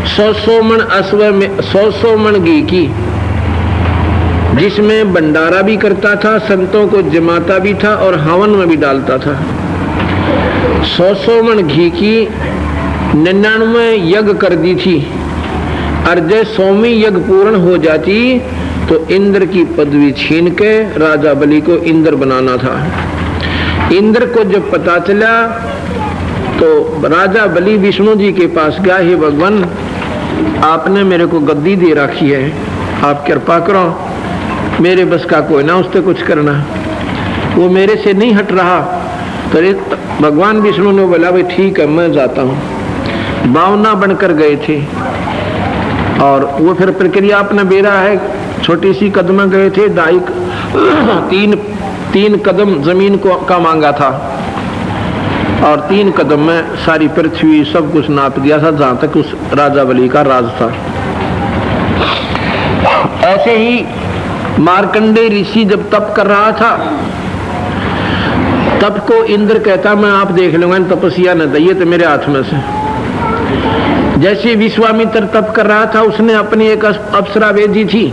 100 मन अश्व में 100 मन घी की, जिसमें भंडारा भी करता था, संतों को जमाता भी था और हवन में भी डालता था। 100 मन घी की 99 यज्ञ कर दी थी, और जब 100वीं यज्ञ पूर्ण हो जाती तो इंद्र की पदवी छीन के राजा बलि को इंद्र बनाना था। इंद्र को जब पता चला तो राजा बलि विष्णु जी के पास गया, हे भगवान, आपने मेरे को गद्दी दे रखी है, आप कृपा करो, मेरे बस का कोई ना उससे कुछ करना, वो मेरे से नहीं हट रहा। तो भगवान विष्णु ने बोला, भाई ठीक है, मैं जाता हूँ। बावना बनकर गए थे और वो फिर प्रक्रिया अपना बेरा है, छोटी सी कदम गए थे, 3 कदम जमीन को का मांगा था और 3 कदम में सारी पृथ्वी सब कुछ नाप दिया था, जहां तक उस राजा बलि का राज था। ऐसे ही मार्कंडेय ऋषि जब तप कर रहा था, तप को इंद्र कहता, मैं आप देख लूंगा, तपस्या न दैये तो मेरे हाथ में से। जैसे विश्वामित्र तप कर रहा था, उसने अपनी एक अप्सरा भेजी थी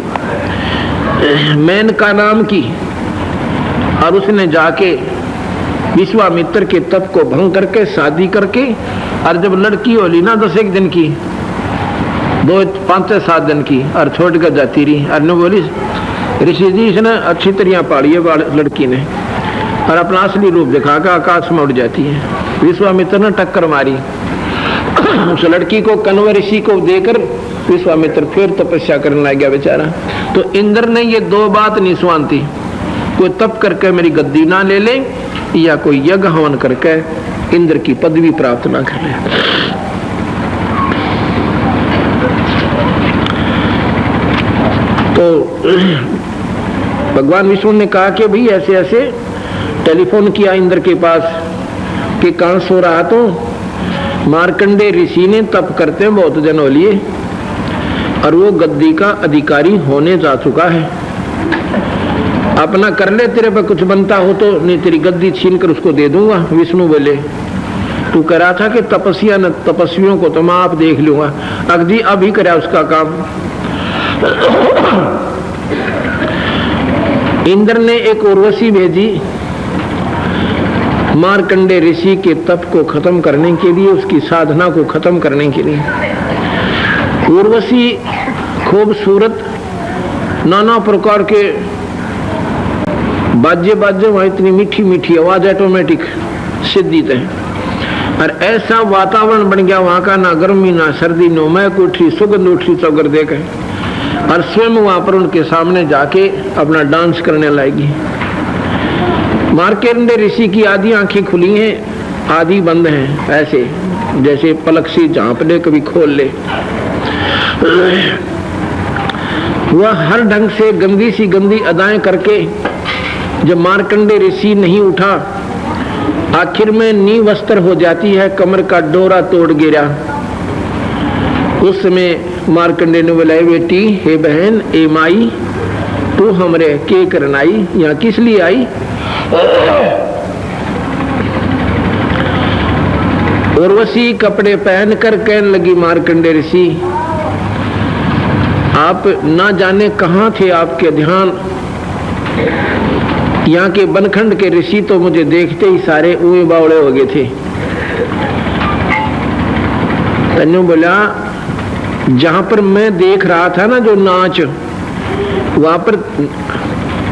मेनका नाम की, और उसने जाके विश्वामित्र के तप को भंग करके शादी करके, और जब लड़की होली ना 10 दिन की, 5-7 दिन की, और छोड़ कर जाती रही, और ने बोली, ऋषि जी इसने अच्छी तरह पाली है लड़की ने, और अपना असली रूप दिखा कर आकाश में उड़ जाती है। विश्वामित्र ने टक्कर मारी उस लड़की को, कण्व ऋषि को देकर विश्वामित्र फिर तपस्या करने लग गया बेचारा। तो इंद्र ने ये 2 बात नहीं सुनती, कोई तप करके मेरी गद्दी ना ले ले, या कोई यज्ञ हवन करके इंद्र की पदवी प्राप्त ना कर ले। तो भगवान विष्णु ने कहा कि भाई ऐसे ऐसे, टेलीफोन किया इंद्र के पास कि कहां सो रहा, तो मार्कंडेय ऋषि ने तप करते बहुत दिन हो लिए और वो गद्दी का अधिकारी होने जा चुका है, अपना कर ले, तेरे पे कुछ बनता हो तो, नहीं तेरी गद्दी छीन कर उसको दे दूंगा। विष्णु बोले, तू कह रहा था कि तपस्या न तपस्वियों को तो मैं आप देख लूंगा, अगदी अभी करा उसका काम। इंद्र ने एक उर्वशी भेजी मार्कंडेय ऋषि के तप को खत्म करने के लिए, उसकी साधना को खत्म करने के लिए। उर्वशी खूबसूरत, नाना प्रकार के बाजे वहां, इतनी मीठी मीठी आवाज, ऑटोमेटिक सिद्धि है, और ऐसा वातावरण बन गया वहां का, ना गर्मी ना सर्दी, नो महक उठी, सुगंध उठी चौगर देकर, और स्वयं वहां पर उनके सामने जाके अपना डांस करने लगेगी। मार्कंडेय ऋषि की आधी आंखें खुली हैं, आधी बंद हैं, ऐसे जैसे पलक सी झांप ले कभी खोल ले। वह हर ढंग से गंदी सी गंदी अदाएं करके, जब मार्कंडेय ऋषि नहीं उठा, आखिर में नी वस्त्र हो जाती है, कमर का डोरा तोड़ गिरा। उस समय मार्कंडेय ने बोला, बेटी, हे बहन, ए माई, तू हमरे के करनाई, यहाँ किस लिए आई? उर्वशी कपड़े पहनकर कहने लगी, मार्कंडेय ऋषि, आप ना जाने कहां थे, आपके ध्यान, यहाँ के बनखंड के ऋषि तो मुझे देखते ही सारे ऊए बावड़े हो गए थे। तन्नू बोला, जहां पर मैं देख रहा था ना जो नाच, वहां पर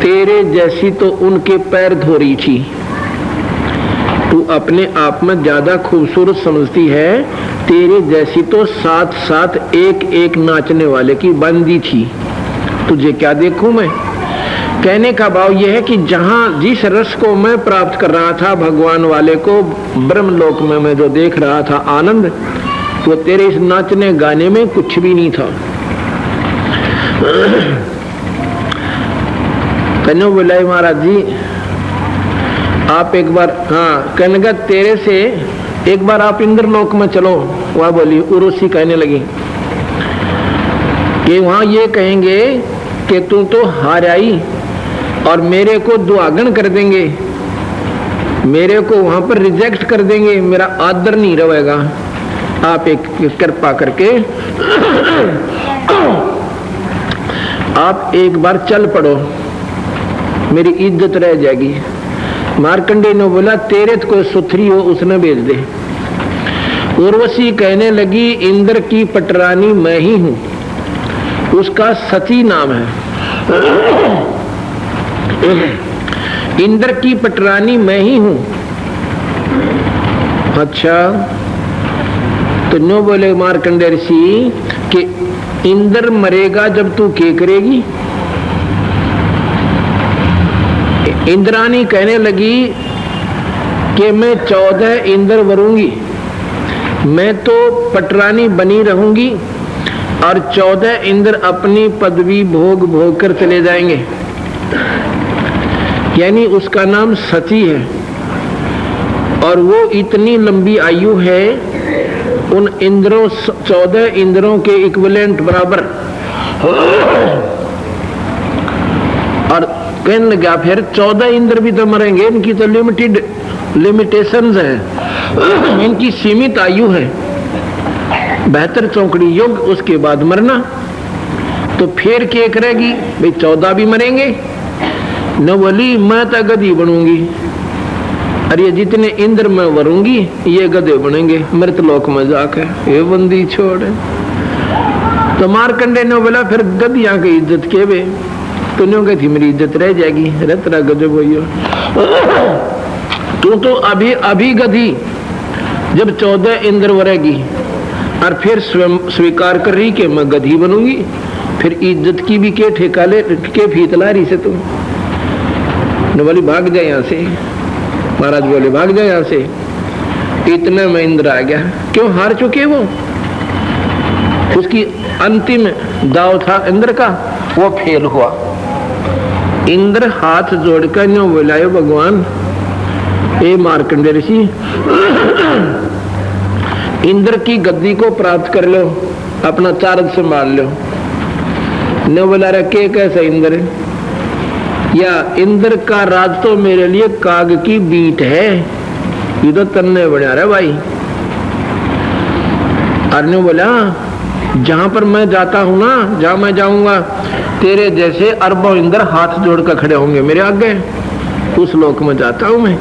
तेरे जैसी तो उनके पैर धो रही थी। तू अपने आप में ज्यादा खूबसूरत समझती है, तेरे जैसी तो 7 एक नाचने वाले की बंदी थी, तुझे क्या देखूं मैं? कहने का भाव यह है कि जहां जिस रस को मैं प्राप्त कर रहा था भगवान वाले को, ब्रह्मलोक में मैं जो देख रहा था आनंद, वो तेरे इस नाचने गाने में कुछ भी नहीं था। कन्हू बोला, महाराज जी आप एक बार, हाँ, कहने का तेरे से एक बार आप इंद्रलोक में चलो। वह बोली, उर्वशी कहने लगी कि वहां ये कहेंगे कि तू तो हार आई और मेरे को दुआगन कर देंगे, मेरे को वहां पर रिजेक्ट कर देंगे, मेरा आदर नहीं रहेगा, आप एक कृपा करके आप एक बार चल पड़ो, मेरी इज्जत रह जाएगी। मार्कंडेय ने बोला तेरे तो कोई सुथरी हो उसने भेज दे। उर्वशी कहने लगी इंद्र की पटरानी मैं ही हूं, उसका सती नाम है। इंद्र की पटरानी मैं ही हूं। अच्छा, तो नो बोले मार्कंडेय ऋषि कि इंद्र मरेगा जब तू क्या करेगी? इंद्रानी कहने लगी कि मैं 14 इंद्र वरूंगी, मैं तो पटरानी बनी रहूंगी और 14 इंद्र अपनी पदवी भोग भोग कर चले जाएंगे। यानी उसका नाम सती है और वो इतनी लंबी आयु है, उन इंद्रों 14 इंद्रों के इक्विवेलेंट बराबर। और कहने लगा फिर 14 इंद्र भी तो मरेंगे, इनकी तो लिमिटेशंस हैं, इनकी सीमित आयु है, 72 चौकड़ी युग, उसके बाद मरना। तो फिर क्या करेगी भाई? 14 भी मरेंगे। न बोली मैं तो गधी बनूंगी, अरे जितने इंद्र मैं वरूंगी ये गधे बनेंगे, मृतलोक में जाकर ये बंदी छोड़। तो मार्कंडेय ने बोला फिर गधियां की इज्जत के बे? तो न्यों कहती मेरी इज्जत रह जाएगी। अरे तेरा गधे बोइयो, तू तो अभी गधी, जब 14 इंद्र वरेगी और फिर स्वयं स्वीकार कर रही कि मैं गधी बनूंगी, फिर इज्जत की भी के ठेका ले के फीतला रही से तुम। न बोली भाग जाए यहाँ से। महाराज बोले भाग जाए यहाँ से। इतने में इंद्र आ गया। क्यों? हार चुके वो, उसकी अंतिम दाव था इंद्र का, वो फेल हुआ। इंद्र हाथ जोड़कर न्यों बोलायो भगवान ए मार्कंडेय ऋषि, इंद्र की गद्दी को प्राप्त कर लो, अपना चार्ज संभाल लो। न बोला रखे कैसे इंद्र? या इंद्र का राज तो मेरे लिए काग की बीट है, ये तो तन्ने बना रहा भाई। अर्जुन बोला जहां पर मैं जाता हूं ना, जहां मैं जाऊंगा तेरे जैसे अरबों इंद्र हाथ जोड़कर खड़े होंगे मेरे आगे, उस लोक में जाता हूं मैं।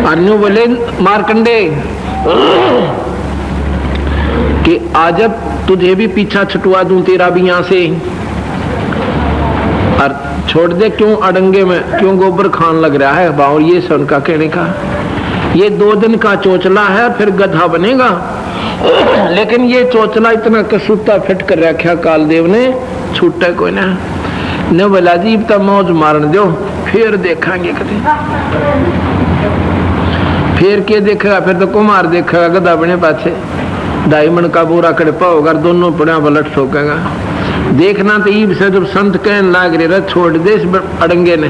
अर्जुन बोले मार्कंडेय कि आज अब तुझे भी पीछा छुटवा दूं, तेरा भी यहां से और छोड़ दे। क्यों अड़ंगे में क्यों गोबर खान लग रहा है बाउर? ये सुन का कहने का ये 2 दिन का चोचला है, फिर गधा बनेगा। लेकिन ये चोचला इतना कसूता फिट कर रखा कालदेव ने, छूटे कोई ना। न बोला जी तब मौज मारन दो, फिर देखेंगे कभी। फिर के देखेगा? फिर तो कुमार देखेगा गधा बने पाछे, डायमंड का बोरा कड़पा होगा, दोनों पड़ा पलट ठोकेगा। देखना तो ईब से जब संत कहने लाग रहे छोड़ दे इस अड़ंगे ने,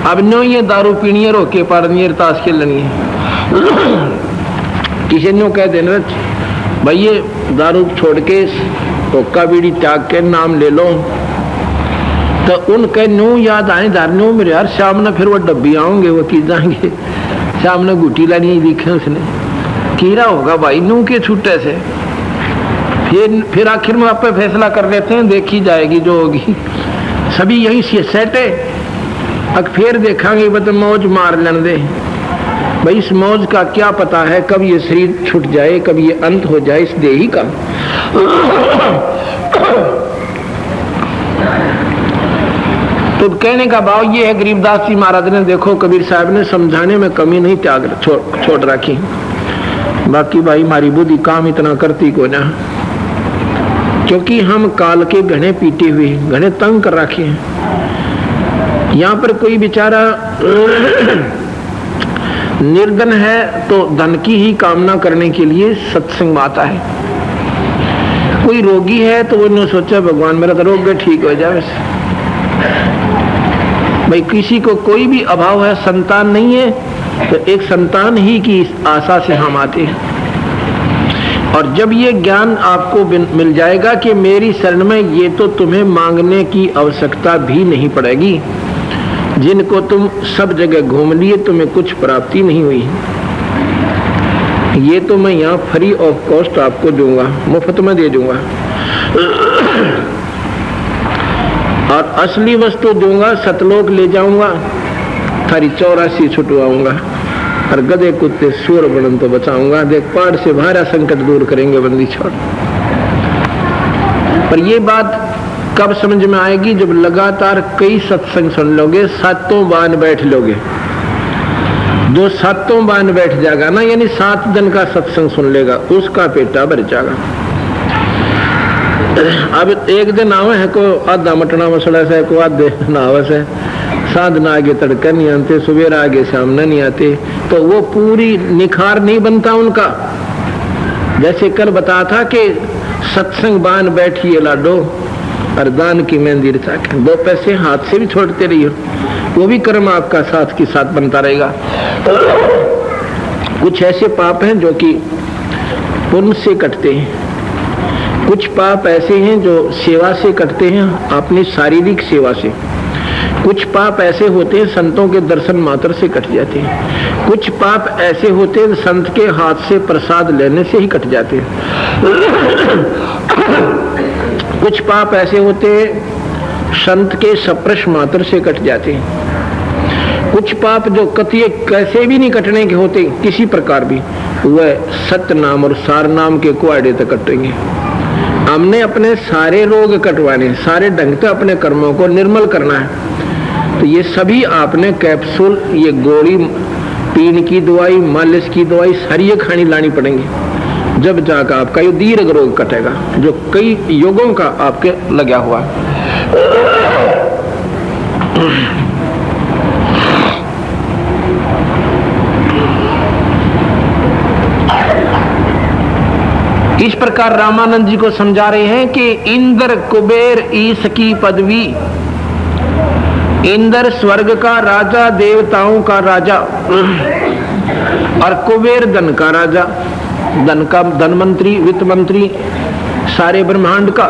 अब नो ये दारू पीनी है, रोके पारनी है, ताश खेलनी है। किसी ने कह देना भाई ये दारू छोड़ के हुक्का बीड़ी त्याग के नाम ले लो, तो उनके नो याद आए धारनो मेरे यार शाम ने फिर वो डब्बी आओगे, वो की जाएंगे शाम ने गुटी लानी दिखे उसने, कीड़ा होगा भाई नू के छूटे से। फिर आखिर में आप फैसला कर लेते हैं, देखी जाएगी जो होगी, सभी यही सेट है। अब फिर देखेंगे बस मौज मार लेने दे भाई, इस मौज का क्या पता है कब ये शरीर छूट जाए, कब ये अंत हो जाए इस देही का। तो कहने का भाव ये है गरीबदास जी महाराज ने, देखो कबीर साहब ने समझाने में कमी नहीं त्याग छोड़ रखी। बाकी भाई हमारी बुद्धि काम इतना करती को ना, क्योंकि हम काल के घने पीटे हुए, घने तंग कर रखे हैं। यहाँ पर कोई बेचारा निर्धन है तो धन की ही कामना करने के लिए सत्संग में आता है। कोई रोगी है तो वो सोचा भगवान मेरा तो रोग ठीक हो जाए। भाई किसी को कोई भी अभाव है, संतान नहीं है, तो एक संतान ही की आशा से हम आते हैं। और जब ये ज्ञान आपको मिल जाएगा कि मेरी शरण में ये तो तुम्हें मांगने की आवश्यकता भी नहीं पड़ेगी, जिनको तुम सब जगह घूम लिए तुम्हें कुछ प्राप्ति नहीं हुई, ये तो मैं यहाँ फ्री ऑफ कॉस्ट आपको दूंगा, मुफ्त में दे दूंगा, और असली वस्तु दूंगा, सतलोक ले जाऊंगा, थारी 84 छुटवाऊंगा, और गधे कुत्ते सूर बनन तो बचाऊंगा। देख पहाड़ से भारा संकट दूर करेंगे बंदी छोड़। पर ये बात कब समझ में आएगी? जब लगातार कई सत्संग सुन लोगे, सातों बान बैठ लोगे। जो सातों बान बैठ जाएगा ना, यानी 7 दिन का सत्संग सुन लेगा, उसका पेटा भर जाएगा। अब एक दिन आवे है को आधा मटना मसला से, को आधे नावस है, साधना आगे तड़का नहीं आते, सुबह आगे सामने नहीं आते, तो वो पूरी निखार नहीं बनता उनका। जैसे कल बताया था कि सत्संग बान बैठिए लाडो, और दान की मेहंदी रचा, 2 पैसे हाथ से भी छोड़ते रहिए, वो भी कर्म आपका साथ के साथ बनता रहेगा। कुछ ऐसे पाप हैं जो कि पुण्य से कटते हैं, कुछ पाप ऐसे हैं जो सेवा से कटते हैं, अपनी शारीरिक सेवा से। कुछ पाप ऐसे होते हैं संतों के दर्शन मात्र से कट जाते हैं। कुछ पाप ऐसे होते हैं संत के हाथ से प्रसाद लेने से ही कट जाते हैं। कुछ पाप ऐसे होते हैं संत के स्पर्श मात्र से कट जाते हैं। कुछ पाप जो कतिये कैसे भी नहीं कटने के होते किसी प्रकार भी, वह सत्य नाम और सार नाम के कुआड़े तक कटेंगे। हमने अपने सारे रोग कटवाने, सारे ढंग से अपने कर्मों को निर्मल करना है, तो ये सभी आपने कैप्सूल, ये गोली, पीने की दवाई, मालिश की दवाई, सारी ये खानी लानी पड़ेंगी, जब जाकर आपका ये दीर्घ रोग कटेगा जो कई योगों का आपके लगा हुआ है। इस प्रकार रामानंद जी को समझा रहे हैं कि इंद्र कुबेर ईश की पदवी, इंद्र स्वर्ग का राजा, देवताओं का राजा, और कुबेर धन का राजा, धन का धन मंत्री, वित्त मंत्री, सारे ब्रह्मांड का।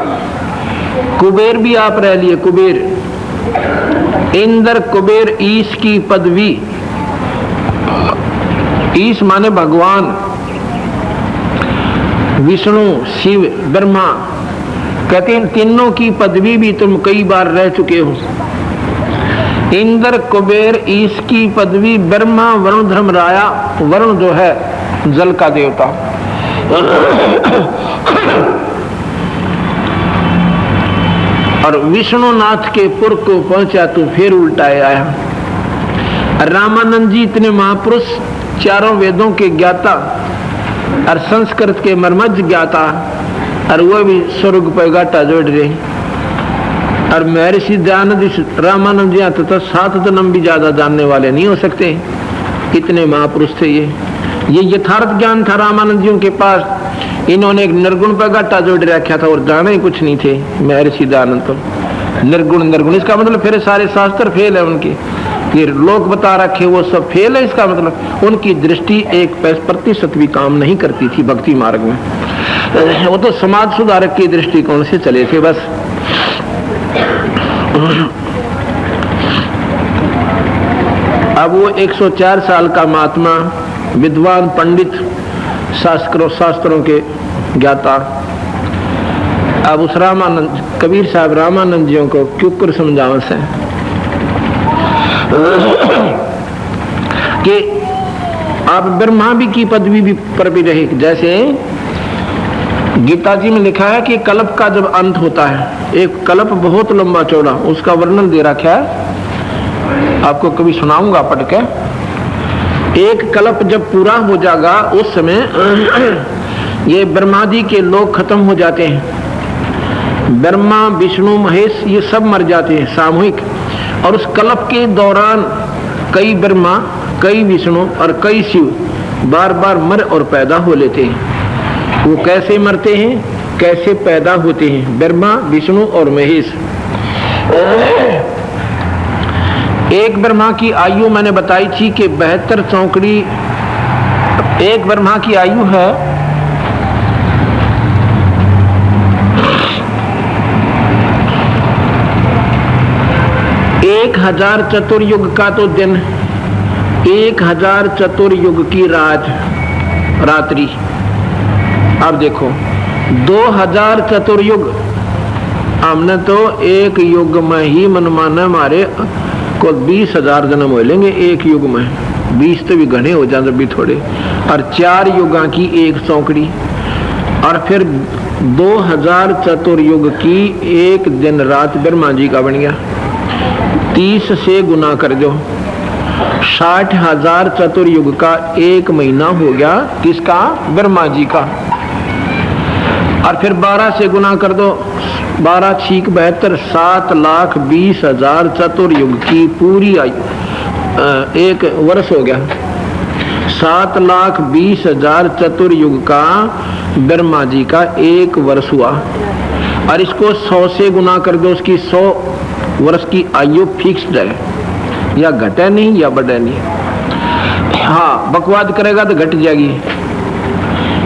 कुबेर भी आप रह लिए, कुबेर, इंद्र कुबेर ईश की पदवी। ईश माने भगवान, विष्णु, शिव, ब्रह्मा, कहते हैं तीनों की पदवी भी तुम कई बार रह चुके हो। इंद्र कुबेर ईश की पदवी, ब्रह्मा वरुण धर्मराया, वरुण जो है जल का देवता, और विष्णुनाथ के पुर को पहुंचा तो फिर उल्टाए आया। रामानंद जी इतने महापुरुष, चारों वेदों के ज्ञाता और संस्कृत के मर्मज्ञ ज्ञाता, और वो भी स्वर्ग पर गाटा जोड़ रहे। और महर्षि दयानंद रामानंद जी तो 7 जन्म भी ज्यादा जानने वाले नहीं हो सकते, इतने महापुरुष थे ये यथार्थ ज्ञान था रामानंद जी के पास। इन्होंने एक निर्गुण पर गाटा जोड़ रखा था और जाने ही कुछ नहीं थे महर्षि दयानंद तो। निर्गुण निर्गुण इसका मतलब फिर सारे शास्त्र फेल है उनके, ये लोग बता रखे वो सब फेल है। इसका मतलब उनकी दृष्टि 1% भी काम नहीं करती थी भक्ति मार्ग में, वो तो समाज सुधारक की दृष्टिकोण से चले थे बस। अब वो 104 साल का महात्मा, विद्वान, पंडित, शास्त्रों के ज्ञाता, अब उस रामानंद कबीर साहब रामानंद जी को क्यों कर समझावस है कि आप ब्रह्मा भी की पदवी भी पर भी रहे। जैसे गीता जी में लिखा है कि कल्प का जब अंत होता है, एक कल्प बहुत लंबा चौड़ा, उसका वर्णन दे रखा है, आपको कभी सुनाऊंगा पढ़ के। एक कल्प जब पूरा हो जाएगा उस समय ये ब्रह्मादि के लोग खत्म हो जाते हैं, ब्रह्मा विष्णु महेश ये सब मर जाते हैं सामूहिक, और उस कल्प के दौरान कई ब्रह्मा, कई विष्णु और कई शिव बार बार मर और पैदा हो लेते हैं। वो कैसे मरते हैं, कैसे पैदा होते हैं? ब्रह्मा विष्णु और महेश। एक ब्रह्मा की आयु मैंने बताई थी कि 72 चौकड़ी, एक ब्रह्मा की आयु है 1000 चतुर्युग का तो दिन, 1000 चतुर्युग की रात। रात्रि। अब देखो 2000 चतुर्युग, हमने तो एक युग में ही मनमाना हमारे को 20,000 जन्म हो लेंगे एक युग में। 20 तो भी घने हो जाते भी थोड़े, और 4 युगा की एक चौकड़ी, और फिर 2000 चतुर्युग की एक दिन रात ब्रह्मा जी का बन गया। 30 से गुना कर दो, 60,000 चतुर्युग का एक महीना हो गया किसका? ब्रह्मा जी का। और फिर 12 से गुना कर दो, 12 6 72, 7,20,000 चतुर्युग की पूरी आयु एक वर्ष हो गया। 7,20,000 चतुर्युग का ब्रह्मा जी का एक वर्ष हुआ। और इसको 100 से गुना कर दो, उसकी 100 वर्ष की आयु फिक्स्ड है, या घटे नहीं या बढ़े नहीं। हाँ, बकवाद करेगा तो घट जाएगी,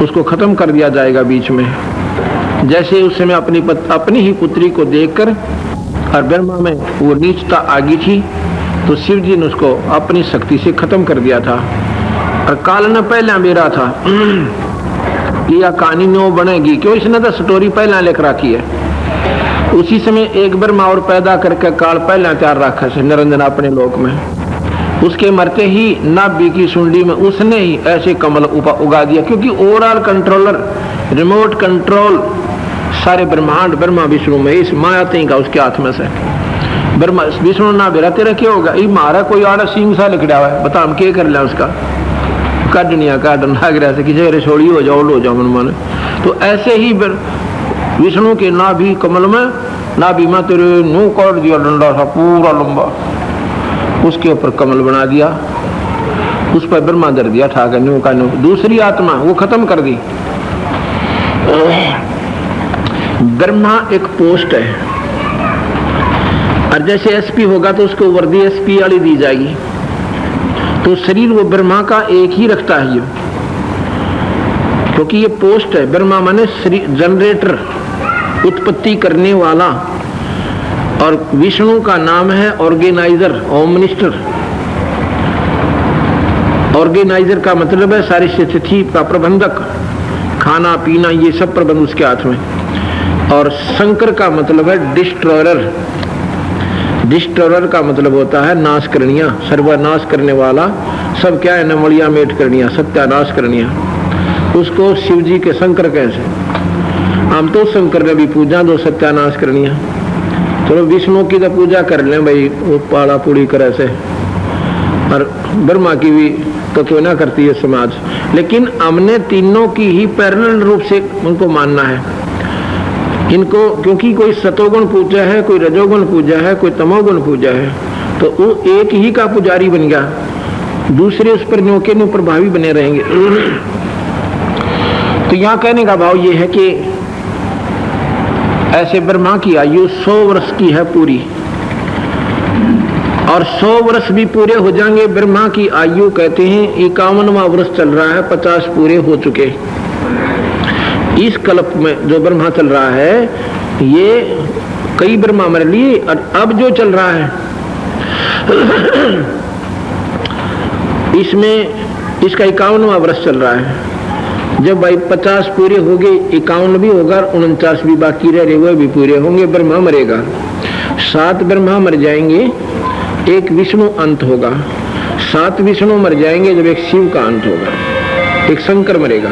उसको खत्म कर दिया जाएगा बीच में। जैसे उस समय अपनी ही पुत्री को देखकर और ब्रह्मा में वो नीचता आ गई थी, तो शिव जी ने उसको अपनी शक्ति से खत्म कर दिया था। और काल ने पहले मेरा था कि यह कहानी नो बनेगी, क्यों? इसने तो स्टोरी पहले लिख रखी है। उसी समय एक ब्रह्मा और पैदा करके काल पहले तैयार रखा है निरंजन अपने लोक में। उसके मरते ही नाभि की सुंडी में उसने ही ऐसे कमल उगा दिया, क्योंकि ओवरऑल कंट्रोलर, रिमोट कंट्रोल सारे ब्रह्मांड ब्रह्मा विष्णु में, इस माया तीन का उसके हाथ में से। ब्रह्मा विष्णु ना बेरा तेरा क्या होगा, ये मारा कोई आड़ा सिंह सा लिखड़ा हुआ है, बता हम क्या कर लें उसका? काटनिया काटन लाग रहा से किसी रसोड़ी हो जाओ लो जाओ मन मन। तो ऐसे ही विष्णु के नाभि कमल में, नाभि में तेरे नू काट दिया डंडा सा पूरा लंबा, उसके ऊपर कमल बना दिया, उस पर ब्रह्मा धर दिया ठाकर न्यू का न्यू। दूसरी आत्मा वो खत्म कर दी। ब्रह्मा एक पोस्ट है, और जैसे एसपी होगा तो उसको वर्दी एसपी वाली दी जाएगी। तो शरीर वो ब्रह्मा का एक ही रखता है ये, क्योंकि ये पोस्ट है। ब्रह्मा माने जनरेटर, उत्पत्ति करने वाला, और विष्णु का नाम है ऑर्गेनाइजर, होम मिनिस्टर। ऑर्गेनाइजर का मतलब है सारी स्थिति का प्रबंधक, खाना पीना ये सब प्रबंध उसके हाथ में। और शंकर का मतलब है डिस्ट्रॉयर। डिस्ट्रॉयर का मतलब होता है नाश करनिया, सर्वनाश करने वाला। सब क्या है, नमड़िया मेट करनिया, सत्यानाश करनिया। उसको शिव जी के शंकर कैसे, हम तो शंकर ने भी पूजा दो सत्यानाश करनिया। चलो विष्णु की तो पूजा कर लें भाई, वो पाड़ा पूड़ी करे से, और ब्रह्मा की भी तो कोई ना करती है समाज। लेकिन हमने तीनों की ही पैरेलल रूप से उनको मानना है इनको, क्योंकि कोई सतोगुण पूजा है, कोई रजोगुण पूजा है, कोई तमोगुण पूजा है, तो वो एक ही का पुजारी बन गया, दूसरे उस पर न्यों के न्यों प्रभावी बने रहेंगे। तो यहाँ कहने का भाव ये है कि ऐसे ब्रह्मा की आयु 100 वर्ष की है पूरी, और 100 वर्ष भी पूरे हो जाएंगे। ब्रह्मा की आयु कहते हैं 51वां वर्ष चल रहा है, 50 पूरे हो चुके। इस कल्प में जो ब्रह्मा चल रहा है, ये कई ब्रह्मा मर लिए, और अब जो चल रहा है इसमें इसका 51वां वर्ष चल रहा है। जब भाई 50 पूरे हो गए, 51 भी होगा, 49 भी बाकी रह रहे, वो भी पूरे होंगे, ब्रह्मा मरेगा। 7 ब्रह्मा मर जाएंगे, एक विष्णु अंत होगा। 7 विष्णु मर जाएंगे जब एक शिव का अंत होगा, एक शंकर मरेगा।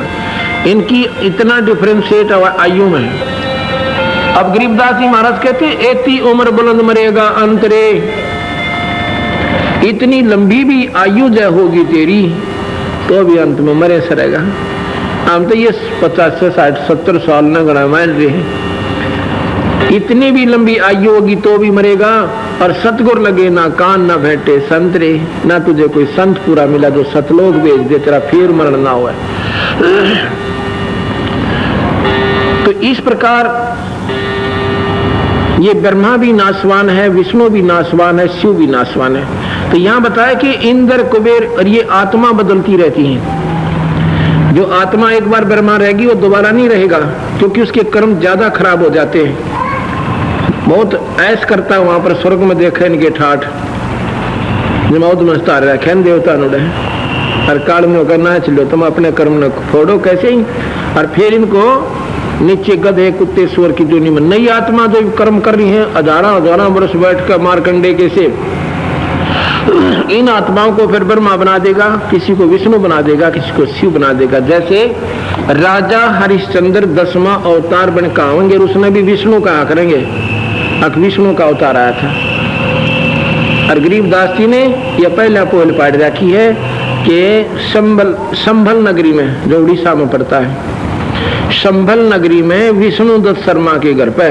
इनकी इतना डिफरेंशिएट आयु में। अब गरीबदास जी महाराज कहते हैं, एती उम्र बुलंद मरेगा अंतरे, इतनी लंबी भी आयु जय होगी तेरी तो भी अंत में मरे सरेगा। हम तो ये 50 से 60 70 साल न गणा मान रहे, इतनी भी लंबी आयु होगी तो भी मरेगा। और सतगुर लगे ना कान ना भेंटे संत रे, ना तुझे कोई संत पूरा मिला जो सतलोक भेज दे तेरा फिर मरण ना हुआ। तो इस प्रकार ये ब्रह्मा भी नाशवान है, विष्णु भी नाशवान है, शिव भी नाशवान है। तो यहाँ बताया कि इंद्र कुबेर और ये आत्मा बदलती रहती हैं। जो आत्मा एक बार ब्रह्मा रहेगी वो दोबारा नहीं रहेगा, क्योंकि उसके कर्म ज्यादा खराब हो जाते हैं। बहुत ऐश करता है वहां पर स्वर्ग में देखे इनके ठाठ, जमाउद मस्तार रखे देवता नुड़े और काल में होकर ना चलो, तुम अपने कर्म न फोड़ो कैसे ही। और फिर इनको नीचे गधे कुत्ते सुअर की जोनी में नई आत्मा जो कर्म कर रही है, हजारों वर्ष बैठ कर मारकंडे के से इन आत्माओं को फिर ब्रह्मा बना देगा, किसी को विष्णु बना देगा, किसी को शिव बना देगा। जैसे राजा हरिश्चंद्र 10वां अवतार बन के आएंगे, उसने भी विष्णु कहा करेंगे, अब विष्णु का अवतार आया था। और गरीबदास जी ने यह पहला पोल पाड़ रखी है कि संभल नगरी में, जो उड़ीसा में पड़ता है, संभल नगरी में विष्णु दत्त शर्मा के घर पे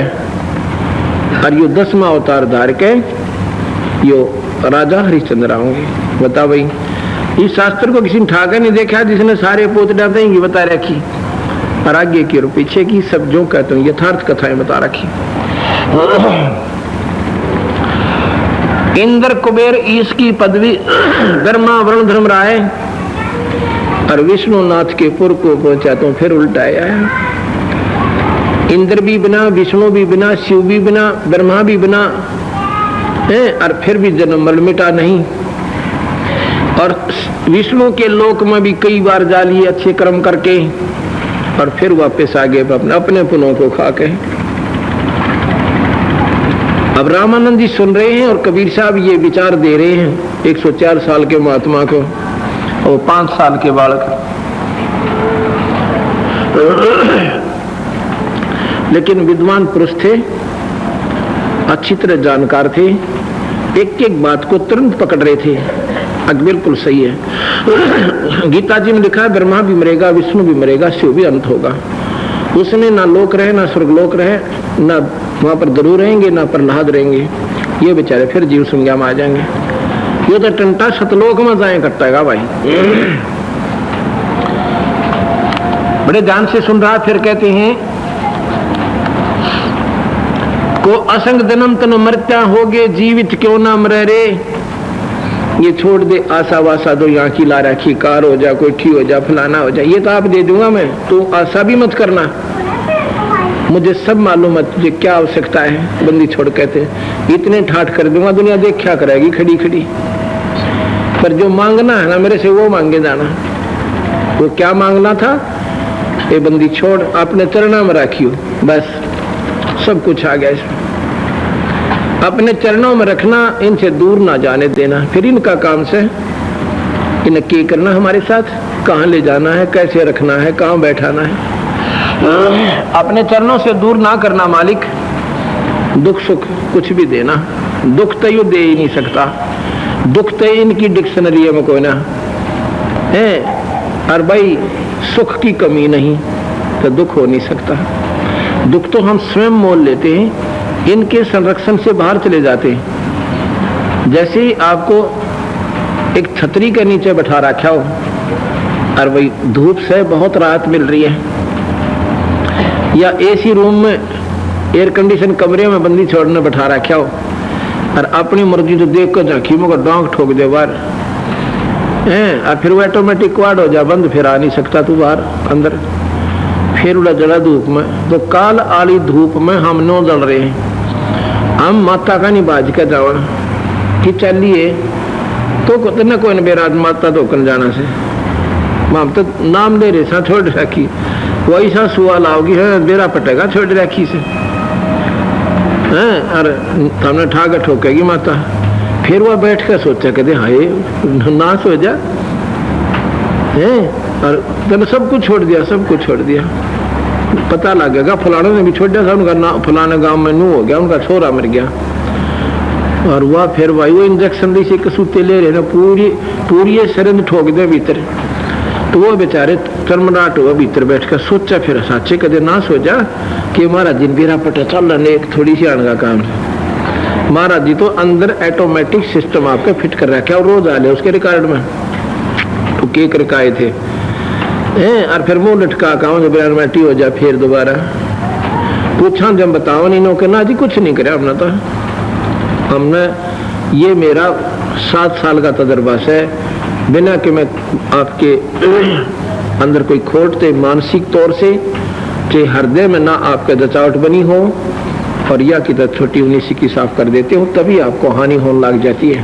और यो 10वां अवतार धार के यो राजा हरिश्चंद्र आओगे। बता भाई, इस शास्त्र को किसी ने ठाकर नहीं देखा जिसने सारे पोत डालते हैं, ये बता रखी और आगे की और पीछे की सब जो कहते हैं यथार्थ कथाएं बता रखी। इंद्र कुबेर ईश की पदवी ब्रह्मा वरुण धर्मराय और विष्णुनाथ के पुर को पहुंचा तो फिर उल्टा आया। इंद्र भी बिना, विष्णु भी बिना, शिव भी बिना, ब्रह्मा भी बिना है, और फिर भी जन्म मर मिटा नहीं। और विष्णु के लोक में भी कई बार जा लिए अच्छे कर्म करके और फिर वापस आ गए अपने पुनों को खा के। अब रामानंद जी सुन रहे हैं और कबीर साहब ये विचार दे रहे हैं 104 साल के महात्मा को और 5 साल के बालक। लेकिन विद्वान पुरुष थे, अच्छी तरह जानकार थे, एक एक बात को तुरंत पकड़ रहे थे। अब बिल्कुल सही है। गीता जी में लिखा है ब्रह्मा भी मरेगा, विष्णु भी मरेगा, शिव भी अंत होगा। उसने ना लोक रहे, ना स्वर्गलोक रहे, ना वहां पर जरूर रहेंगे, ना प्रहलाद रहेंगे। ये बेचारे फिर जीव संज्ञा में आ जाएंगे। ये तो टंटा सतलोक में जाए कट्टेगा भाई। बड़े ध्यान से सुन रहा। फिर कहते हैं को असंग जन्म तन मरत्या होगे, जीवित क्यों ना मरे रे। ये छोड़ दे आशा वासा, दो यहाँ की ला रखी, कार हो जा, कोई ठी हो जा, फलाना हो जा, ये तो आप दे दूंगा मैं, तू आशा भी मत करना, मुझे सब मालूम है तुझे क्या आवश्यकता है। बंदी छोड़ कहते इतने ठाठ कर दूंगा, दुनिया देख क्या करेगी खड़ी खड़ी। पर जो मांगना है ना मेरे से वो मांगे जाना। वो क्या मांगना था, ये बंदी छोड़ अपने चरणों में रखियो, बस सब कुछ आ गया इसमें। अपने चरणों में रखना, इनसे दूर ना जाने देना। फिर इनका काम से इन्हें क्या करना, हमारे साथ कहाँ ले जाना है, कैसे रखना है, कहाँ बैठाना है। अपने चरणों से दूर ना करना मालिक। दुख सुख कुछ भी देना, दुख तो यू दे ही नहीं सकता, दुख तो इनकी डिक्शनरी में कोई ना है। और भाई सुख की कमी नहीं तो दुख हो नहीं सकता। दुख तो हम स्वयं मोल लेते हैं, इनके संरक्षण से बाहर चले जाते हैं। जैसे ही आपको एक छतरी के नीचे बैठा रखा हो और वही धूप से बहुत राहत मिल रही है, या एसी रूम में एयर कंडीशन कमरे में बंदी छोड़ने बैठा रखा हो और अपनी मर्जी तो देख कर झांकी में डांग ठोक दे बाहर और फिर वो ऑटोमेटिक क्वाड हो जा बंद, फिर आ नहीं सकता तू बाहर अंदर। फिर उड़ा जला धूप में, तो काल आली धूप में हम नो जल रहे हैं। हम माता का नहीं बाज का जावा कि चलिए तो न कोई बेराज माता तो कन जाना से हम तो नाम ले रहे सा छोड़ रखी, वही सा सुवाल आओगी है बेरा पटेगा छोड़ रखी से हैं, और हमने ठाकर ठोकेगी माता। फिर वह बैठ कर सोचा कहते हाय नाश हो जा है, और तूने सब कुछ छोड़ दिया, सब कुछ छोड़ दिया। पता लगेगा फलाने ने भी छोड़ दिया था, उनका नाम फलाने गांव में नू हो गया, उनका छोरा मर गया। और वह फिर भाई वो इंजेक्शन दी से कसूते ले रहे ना, पूरी शरीर ठोक दे भीतर। तो वो बेचारे तरमनाट हुआ भीतर बैठ कर सोचा, फिर साचे कदे ना सोचा कि महाराज जी बेरा पटा चल रहा एक थोड़ी सी आने का काम है। महाराज जी तो अंदर ऑटोमेटिक सिस्टम आपका फिट कर रखा है और रोज आ ले उसके रिकॉर्ड में तो केक रखाए थे और फिर मुंह लटका का हो जा। फिर दोबारा पूछा जब बताओ नहीं नो ना जी कुछ नहीं करे हमने, तो हमने ये मेरा 7 साल का तजर्बा है, बिना कि मैं आपके अंदर कोई खोट थे मानसिक तौर से, चाहे हृदय में ना आपका जचावट बनी हो और या की तरह छोटी उन्हीं सी की साफ कर देते हो, तभी आपको हानि होने लग जाती है।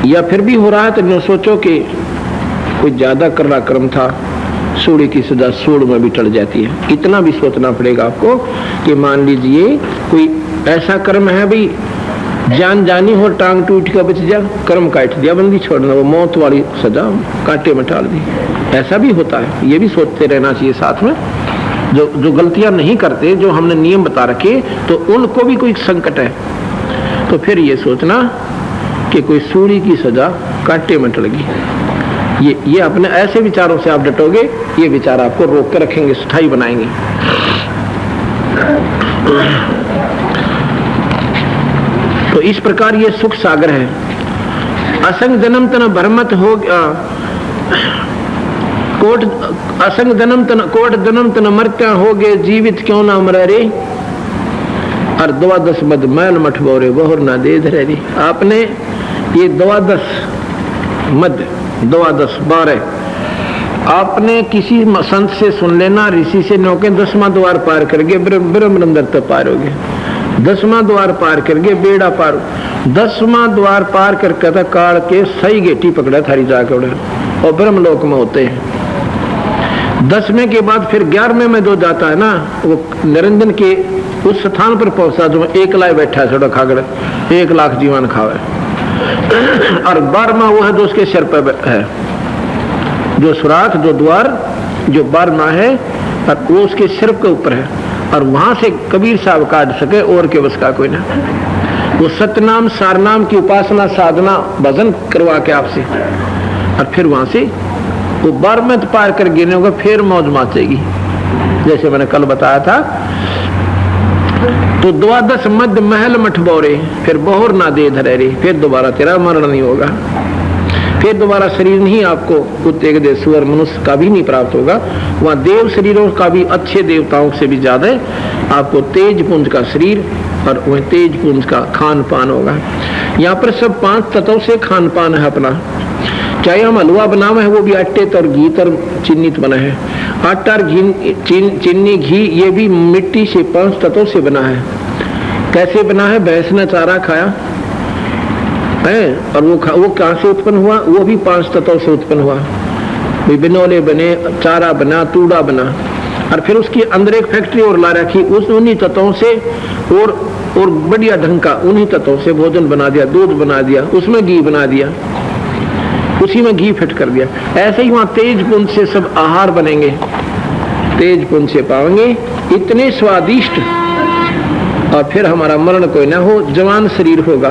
या फिर भी हो रहा है तो न सोचो कि कोई ज्यादा करना कर्म था, सूड़ी की सजा सूड़ में भी टल जाती है। इतना भी सोचना पड़ेगा आपको कि मान लीजिए कोई ऐसा कर्म है भाई, जान जानी हो, टांग टूट कर बच जा, कर्म काट दिया, बंदी छोड़ना, वो मौत वाली सजा कांटे में टाल दी। ऐसा भी होता है, ये भी सोचते रहना चाहिए साथ में। जो गलतियां नहीं करते, जो हमने नियम बता रखे, तो उनको भी कोई संकट है तो फिर ये सोचना कि कोई सूली की सजा कांटे में टल गई। ये अपने ऐसे विचारों से आप डटोगे, ये विचार आपको रोक कर रखेंगे, स्थायी बनाएंगे। तो इस प्रकार ये सुख सागर है। असंग जन्म तन भरमत हो कोट, असंग जन्म तन कोट जन्म तन मरत्या हो गए, जीवित क्यों ना मरे रे, और 12 मद मैल मठ बोरे बहुर ना दे धरे रे। आपने ये 12 मद 12 आपने किसी संत से सुन लेना, ऋषि से नौके 10वां द्वार पार करके ब्रह्म अंदर तक पार हो गए। 10वां द्वार पार करके बेड़ा पार, 10वां द्वार पार करके था काल के सही गेटी पकड़ा थारी जाके उड़े और ब्रह्मलोक में होते हैं। 10वें के बाद फिर 11वें में जो जाता है ना, वो निरंजन के उस स्थान पर पहुंचा जो एक लाए बैठा है, छोटा खागड़ 1 लाख जीवन खावे। और 12वां वो है जो उसके सिर पर है, जो सुराख, जो द्वार, जो 12वां है, और वो उसके सिर के ऊपर है। और वहां से कबीर साहब काट सके और के बस का कोई ना। वो सतनाम सारनाम की उपासना साधना भजन करवा के आपसे, और फिर वहां से वो 12वें पार कर गिरने होगा, फिर मौज माचेगी। जैसे मैंने कल बताया था, तो 12 मध्य महल मठ बोरे, फिर बहुर ना दे धरे रे, फिर दोबारा तेरा मरण नहीं होगा, फिर दोबारा शरीर नहीं आपको कुत्ते के देश सुअर मनुष्य का भी नहीं प्राप्त होगा। वहां देव शरीरों का भी, अच्छे देवताओं से भी ज्यादा आपको तेज पुंज का शरीर और वह तेज पुंज का खान पान होगा। यहाँ पर सब 5 तत्वों से खान पान है अपना। चाहे हम हलवा बनावे है, वो भी आटे और घी और चीनी बना है। आटा और चीनी घी ये भी मिट्टी से 5 तत्वों से बना है। कैसे बना है? भैंस ने चारा खाया है, और वो कहाँ से उत्पन्न हुआ? वो भी 5 तत्वों से उत्पन्न हुआ। बिनोले बने, चारा बना, तूड़ा बना, और फिर उसके अंदर एक फैक्ट्री और ला रखी, उस उन्हीं तत्वों से और बढ़िया ढंग का उन्हीं तत्वों से भोजन बना दिया, दूध बना दिया, उसमें घी बना दिया, उसी में घी फिट कर दिया। ऐसे ही वहां तेज पुंज से सब आहार बनेंगे, तेज पुंज से पाएंगे, इतने स्वादिष्ट। और फिर हमारा मरण कोई ना हो, जवान शरीर होगा,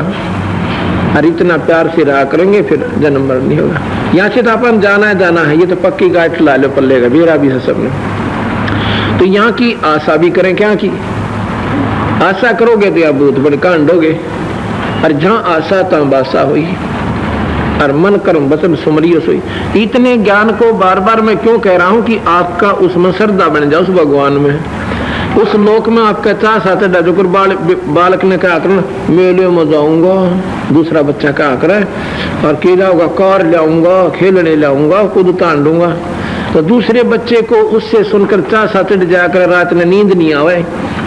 और इतना प्यार से रहा करेंगे, फिर जन्म मरण नहीं होगा। यहाँ से तो अपन जाना है, ये तो पक्की गाठ ला लो पल्ले का, मेरा भी है सबने। तो यहाँ की आशा भी करें, क्या की आशा करोगे तो आप भूत बन कांडोगे। और जहाँ आशा तहाँ बासा हुई, और मन कर्म वचन सुमरियो सोई। इतने ज्ञान को बार बार मैं क्यों कह रहा हूँ कि आपका उसमें श्रद्धा बन जाए, उस भगवान में, उस लोक में। आपका चाह साथ डाजोकर बालक ने कहा करना, मेले में जाऊंगा, दूसरा बच्चा कहा करे, और के जाऊंगा, कार लाऊंगा, खेलने लाऊंगा, खुद तांडूंगा। तो दूसरे बच्चे को उससे सुनकर चाह साथ जाकर रात में नींद नहीं आवे,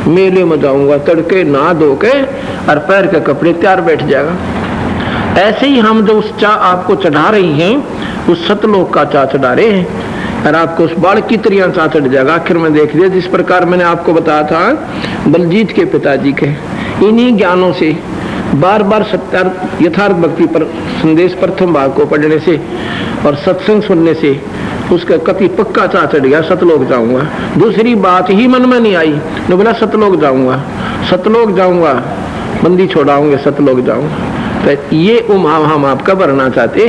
मेले में जाऊंगा, तड़के नहा धो के और पैर के कपड़े तैयार बैठ जाएगा। ऐसे ही हम जो उस चाह आपको चढ़ा रही हैं, उस सतलोक का चाह चढ़ा रहे हैं, और आपको उस बालक की तरह चाह चढ़ जाएगा। आखिर में देख लिया, जिस प्रकार मैंने आपको बताया था बलजीत के पिताजी के, इन्हीं ज्ञानों से बार बार सत्यार्थ यथार्थ भक्ति पर संदेश प्रथम भाग को पढ़ने से और सत्संग सुनने से उसका कति पक्का चाह चढ़ गया, सतलोक जाऊंगा। दूसरी बात ही मन में नहीं आई, ने बोला सतलोक जाऊंगा, सतलोक जाऊंगा, बंदी छोड़ाऊंगे, सतलोक जाऊंगा। तो ये हम आपका भरना चाहते,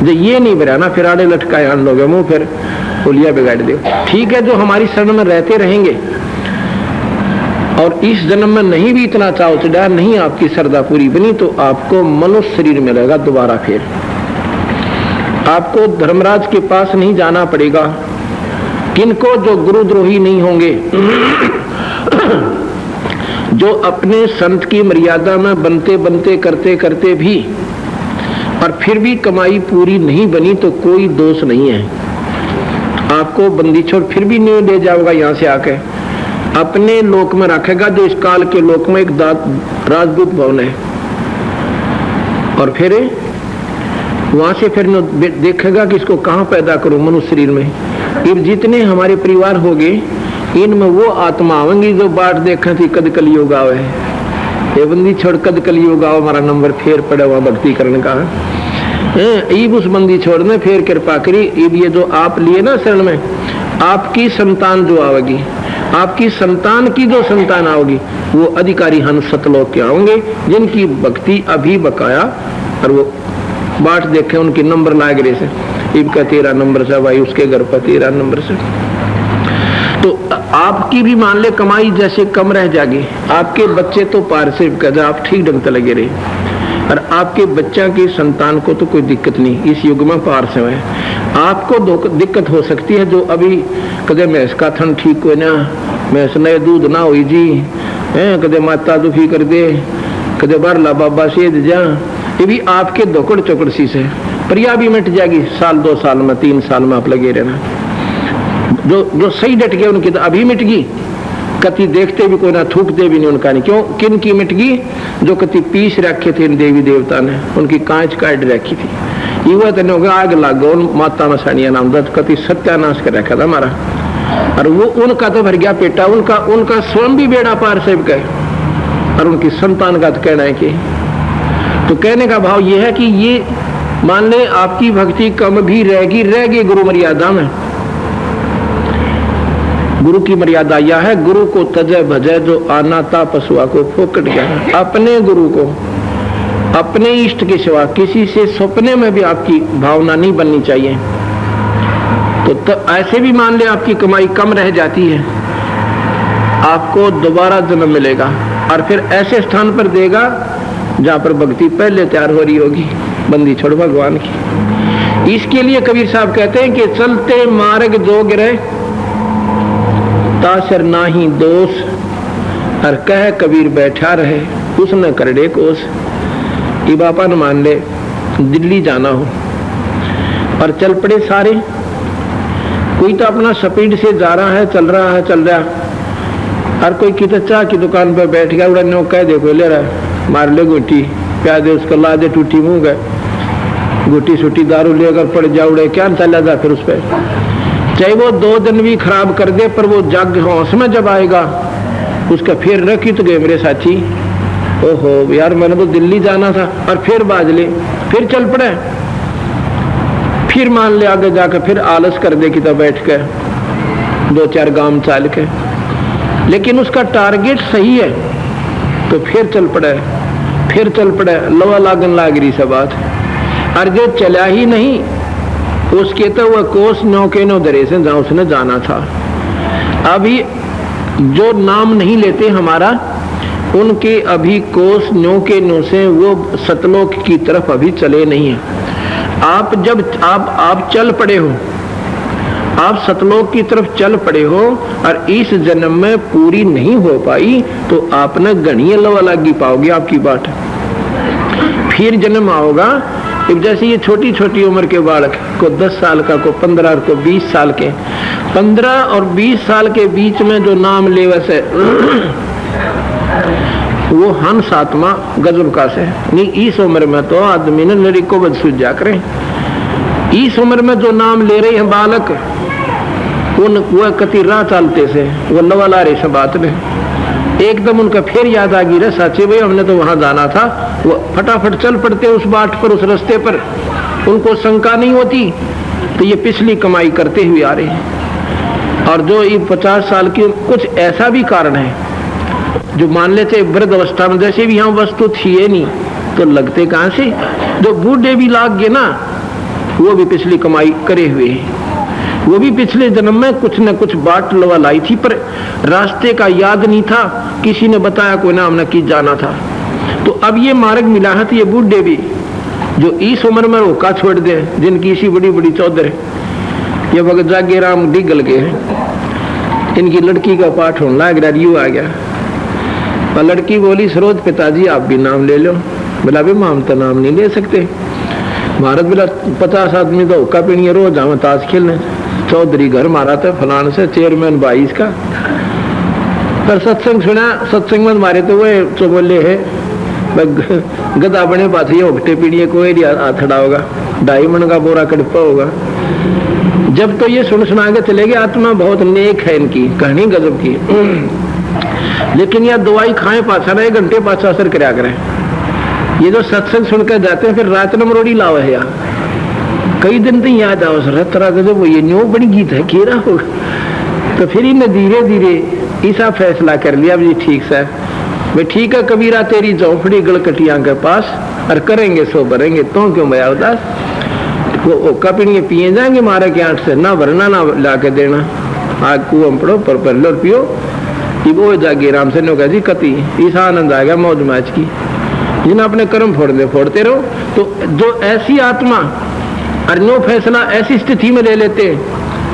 जो ये नहीं भराना, फिर आड़े लटकाए आन लोगे मुंह, फिर पुलिया बिगाड़ दे। ठीक है, जो हमारी शरण में रहते रहेंगे और इस जन्म में नहीं भी इतना चाव चढ़ा, नहीं आपकी श्रद्धा पूरी बनी, तो आपको मनुष्य शरीर मिलेगा दोबारा। फिर आपको धर्मराज के पास नहीं जाना पड़ेगा। किनको? जो गुरुद्रोही नहीं होंगे, जो अपने संत की मर्यादा में बनते बनते करते करते भी और फिर भी कमाई पूरी नहीं बनी, तो कोई दोष नहीं है। आपको बंदी छोड़ फिर भी नहीं ले जाओगा, यहाँ से आके अपने लोक में रखेगा, जो इस काल के लोक में एक राजदूत भवन है। और फिर वहां से फिर देखेगा कि इसको कहाँ पैदा करूं मनुष्य शरीर में। अब जितने हमारे परिवार हो गए इनमें वो आत्मा आवेंगी जो बाट देखा थी कद कलयुग आवे, ये बंदी छोड़ कद कलयुग आओ, हमारा नंबर फेर पड़ा हुआ भक्ति करने का। ईब उस बंदी छोड़ने फिर कृपा करी। ईब ये जो आप लिए ना शरण में, आपकी संतान जो आवेगी, आपकी संतान की जो संतान आओगी वो अधिकारी हंस सतलोक के आओगे, जिनकी भक्ति अभी बकाया और वो बाट देखे उनकी नंबर लाग रहे से। ईब का 13 नंबर से भाई, उसके घर पर 13 नंबर से। तो आपकी भी मान ले कमाई जैसे कम रह जाएगी, आपके बच्चे तो पार से कहते आप ठीक ढंग से लगे रहे, और आपके बच्चा की संतान को तो कोई दिक्कत नहीं, इस युग में पार से है। आपको दिक्कत हो सकती है जो अभी कदे भैंस का थन ठीक हो ना, भैंस नए दूध ना हो जी, कदे माता दुखी कर दे, कदे बरला बाबा से जा, ये भी आपके दोकड़ चौकड़ सी से, पर यह भी मिट जाएगी साल 2 साल में 3 साल में आप लगे रहना। जो सही डट गए उनकी तो अभी मिट गई, कति देखते भी कोई ना थूकते भी नहीं उनका नहीं। क्यों किन की मिट गई? जो कति पीस रखे थे इन देवी देवता ने, उनकी कांच काट रखी थी, युवा तने होगा आग लग गया उन माता मसानिया नाम दत्त कति सत्यानाश कर रखा था हमारा, और वो उनका तो भर गया पेटा, उनका स्वयं भी बेड़ा पार से गए, और उनकी संतान का तो कहना है कि, तो कहने का भाव ये है कि ये मान ले आपकी भक्ति कम भी रहेगी गुरु मर्यादा में। गुरु की मर्यादा यह है, गुरु को तजय भजय जो आना था पशुआ को फोकट गया। अपने गुरु को अपने इष्ट के सिवा किसी से सपने में भी आपकी भावना नहीं बननी चाहिए। तो ऐसे भी मान ले आपकी कमाई कम रह जाती है, आपको दोबारा जन्म मिलेगा और फिर ऐसे स्थान पर देगा जहां पर भक्ति पहले तैयार हो रही होगी, बंदी छोड़ भगवान की। इसके लिए कबीर साहब कहते हैं कि चलते मार्ग जोग रहे तासर नाही दोष, और कह कबीर बैठा रहे उसने करड़े कोस। कि बापा न मान ले दिल्ली जाना हो और चल पड़े सारे, कोई तो अपना स्पीड से जा रहा है, चल रहा, और कोई की तो चाय की दुकान पर बैठ गया, उड़ा नो कह दे कोई ले रहा है, मार ले गोटी प्या दे, उसको ला दे टूटी मुंह गए, गोटी सूटी दारू लेकर पड़ जा, उड़े क्या चला जा फिर उस पर, चाहे वो 2 दिन भी खराब कर दे, पर वो जग होश में जब आएगा उसका फिर रखी तो गए मेरे साथी, ओहो यार मैंने तो दिल्ली जाना था, और फिर बाज ले, फिर चल पड़े, फिर मान ले आगे जाकर फिर आलस कर दे कि तब बैठ के 2-4 गांव चाल के, लेकिन उसका टारगेट सही है तो फिर चल पड़े, लवा लागन लाग रही सब बात। और जो चला ही नहीं उसके तो वह कोस नौके नो दरे से जहां उसने जाना था। अभी जो नाम नहीं लेते हमारा, उनके अभी कोस नौके नो से वो सतलोक की तरफ अभी चले नहीं है। आप जब आप चल पड़े हो, आप सतलोक की तरफ चल पड़े हो और इस जन्म में पूरी नहीं हो पाई तो आपने गणीय लवा लागी पाओगे आपकी बाट। फिर जन्म आओगा, जैसे ये छोटी छोटी उम्र के बालक को 10 साल का, को 15 को 20 साल के, 15 और 20 साल के बीच में जो नाम ले वैसे वो हंस आत्मा गजब का से नहीं। इस उम्र में तो आदमी ने लड़ी को बद सूझा करें, इस उम्र में जो नाम ले रहे हैं बालक, उन वह कति राह चालते से वो लवा ला रहे से बात में एकदम उनका फिर याद आ गई, रे साचे भाई हमने तो वहां जाना था, वो फटाफट चल पड़ते उस बाट पर, उस रास्ते पर, उनको शंका नहीं होती। तो ये पिछली कमाई करते हुए आ रहे हैं। और जो ये 50 साल की, कुछ ऐसा भी कारण है जो मान लेते वृद्ध अवस्था में, जैसे भी यहाँ वस्तु थी नहीं तो लगते कहां से, जो बूढ़े भी लाग गए ना वो भी पिछली कमाई करे हुए हैं, वो भी पिछले जन्म में कुछ न कुछ बाट लवा लाई थी, पर रास्ते का याद नहीं था, किसी ने बताया कोई नाम न की जाना था। तो अब ये मार्ग मिला है, तो ये बूढ़े भी जो इस उम्र में रोका छोड़ दे, जिनकी इसी बड़ी बड़ी चौधर ये वक्त जागे राम डिगल गए हैं, इनकी लड़की का पाठ होने लग रहा, यू आ गया। और लड़की बोली सरोज पिताजी आप भी नाम ले लो। बोला भी हम तो नाम नहीं ले सकते, भारत बोला 50 आदमी तो हुक्का पीनी रोज हम ताश खेलने, चौधरी घर मारा था फलान से चेयरमैन 22 का। पर सत्संग सुना, सत्संग में मारे तो वो चौबोले है गदा बने बात, ये उगटे पीड़िए कोई हाथ खड़ा होगा। 2.5 मन का बोरा कड़पा होगा। जब तो ये सुना के चले गए आत्मा बहुत नेक है, इनकी कहानी गजब की। लेकिन यह दवाई खाएं पाछा ना 1 घंटे पाछा असर कराया करें। ये जो सत्संग सुनकर जाते हैं फिर रात में मरोड़ी लावा है यार, कई दिन तो याद आओ सर तरह गजब ये न्यो बड़ी गीत है केरा होगा। तो फिर इन्हें धीरे धीरे ऐसा फैसला कर लिया जी ठीक से भाई ठीक है कबीरा तेरी झोंपड़ी गलकटिया के पास और करेंगे सो भरेंगे तो क्यों भया उदास। वो कपड़िए पिए जाएंगे मारे के आठ से ना भरना ना ला के देना, आग कुआं पड़ो पर लो पियो वो जागे राम से कहा जी कति ईसा आनंद आ गया मौज मैच की। जिन्हें अपने कर्म फोड़ते रहो। तो जो ऐसी आत्मा और नो फैसला ऐसी स्थिति में ले लेते,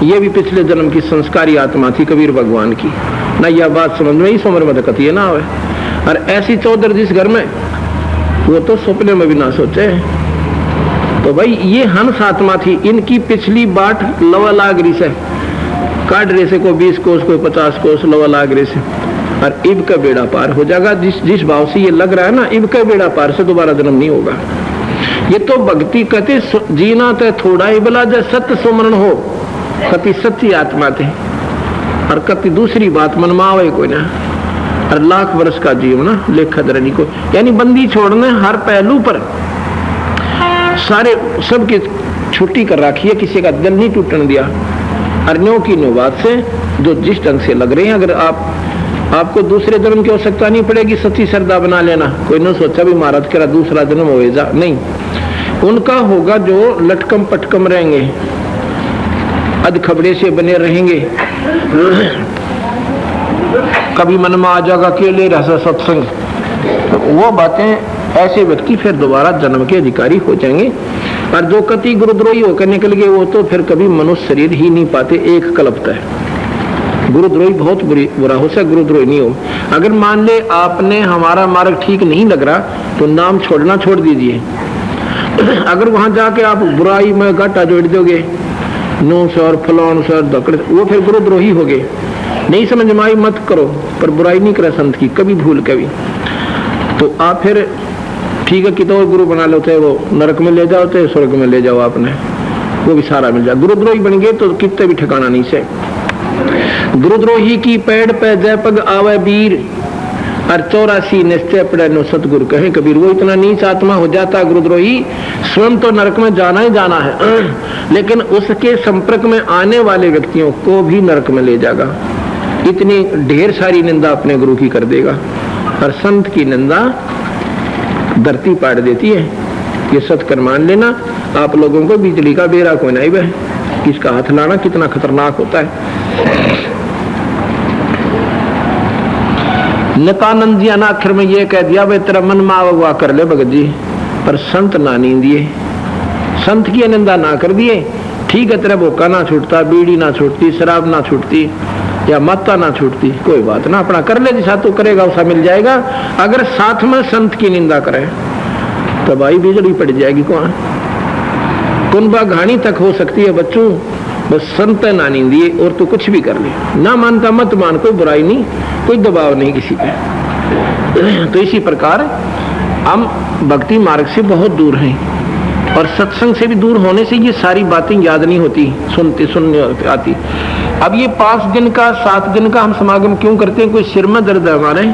ये भी पिछले जन्म की संस्कारी आत्मा थी कबीर भगवान की ना। यह बात समझ में इस उम्र में कती ना आवे। और ऐसी चौधर जिस घर में वो तो सपने में भी ना सोचे। तो भाई ये हंस आत्मा थी, इनकी पिछली बाट लवा लाग रही से काट रहे से, कोई 20 कोस कोई 50 कोस लवा लाग रहे से, और इब का बेड़ा पार हो जाएगा। जिस भाव से ये लग रहा है ना इब का बेड़ा पार से दोबारा जन्म नहीं होगा। ये तो भक्ति कहते जीना तो थोड़ा ही बला जब सत्य सुमरण हो कति सच्ची आत्मा थे। और कति दूसरी बात मन में आवे कोई ना, और लाख वर्ष का जीवन लेखा धरनी को, यानी बंदी छोड़ने हर पहलू पर सारे सबकी छुट्टी कर रखी है, किसी का दिल नहीं टूटने दिया। अर्नियों की बात से जो जिस ढंग से लग रहे हैं, अगर आपको दूसरे जन्म की आवश्यकता नहीं पड़ेगी, सच्ची श्रद्धा बना लेना। कोई न सोचा भी महाराज करा दूसरा जन्म होएगा, नहीं। उनका होगा जो लटकम पटकम रहेंगे, अध खबड़े से बने रहेंगे, कभी मन में आ जाएगा अकेले रह सत्संग, तो वो बातें ऐसे व्यक्ति फिर दोबारा जन्म के अधिकारी हो जाएंगे। और जो कति गुरुद्रोही होकर निकल गए वो तो फिर कभी मनुष्य शरीर ही नहीं पाते, एक कल्पता है। गुरुद्रोही बहुत बुरा हो सकता, गुरुद्रोही नहीं हो। अगर मान ले आपने हमारा मार्ग ठीक नहीं लग रहा तो नाम छोड़ना छोड़ दीजिए। अगर वहां जाके आप बुराई में घाटा जोड़ दोगे, नो सर फलान सर दकड़, वो फिर गुरुद्रोही हो गए। नहीं समझ में आई मत करो, पर बुराई नहीं करे संत की कभी भूल कभी। तो आप फिर ठीक है कि तो गुरु बना लेते, वो नरक में ले जाओ तो स्वर्ग में ले जाओ, आपने वो भी सारा मिल जाए। गुरुद्रोही बन गए तो कितने भी ठिकाना नहीं से। गुरुद्रोही की पैड़ पे जय पग आवे वीर, और 84 निश्चय पड़े नो सतगुरु कहे कबीर। वो इतना नीच आत्मा हो जाता गुरुद्रोही, स्वयं तो नरक में जाना ही जाना है, लेकिन उसके संपर्क में आने वाले व्यक्तियों को भी नरक में ले जाएगा। इतनी ढेर सारी निंदा अपने गुरु की कर देगा। और संत की निंदा धरती पाड़ देती है। ये सत्कर मान लेना। आप लोगों को बिजली का बेरा कोई नहीं वह, किसका हाथ लाना कितना खतरनाक होता है। नित्यानंद जी अनाखिर में ये कह दिया भाई तेरा मन मावा हुआ कर ले भगत जी, पर संत ना नहीं दिए, संत की निंदा ना कर दिए। ठीक है तेरा भूखा ना छूटता, बीड़ी ना छूटती, शराब ना छूटती, या माता ना छूटती, कोई बात ना, अपना कर ले जैसा तू करेगा वैसा मिल जाएगा। अगर साथ में संत की निंदा करे तो भाई बिजली पड़ जाएगी। कुंबा घानी तक हो सकती है बच्चों, बस संत ना निंदिए और तू कुछ भी कर ले। ना मानता मत मान, कोई बुराई नहीं, कोई दबाव नहीं किसी पे। तो इसी प्रकार हम भक्ति मार्ग से बहुत दूर हैं, और सत्संग से भी दूर होने से ये सारी बातें याद नहीं होती, सुनने आती। अब ये 5 दिन का 7 दिन का हम समागम क्यों करते हैं? कोई सिर में दर्द है हमारे,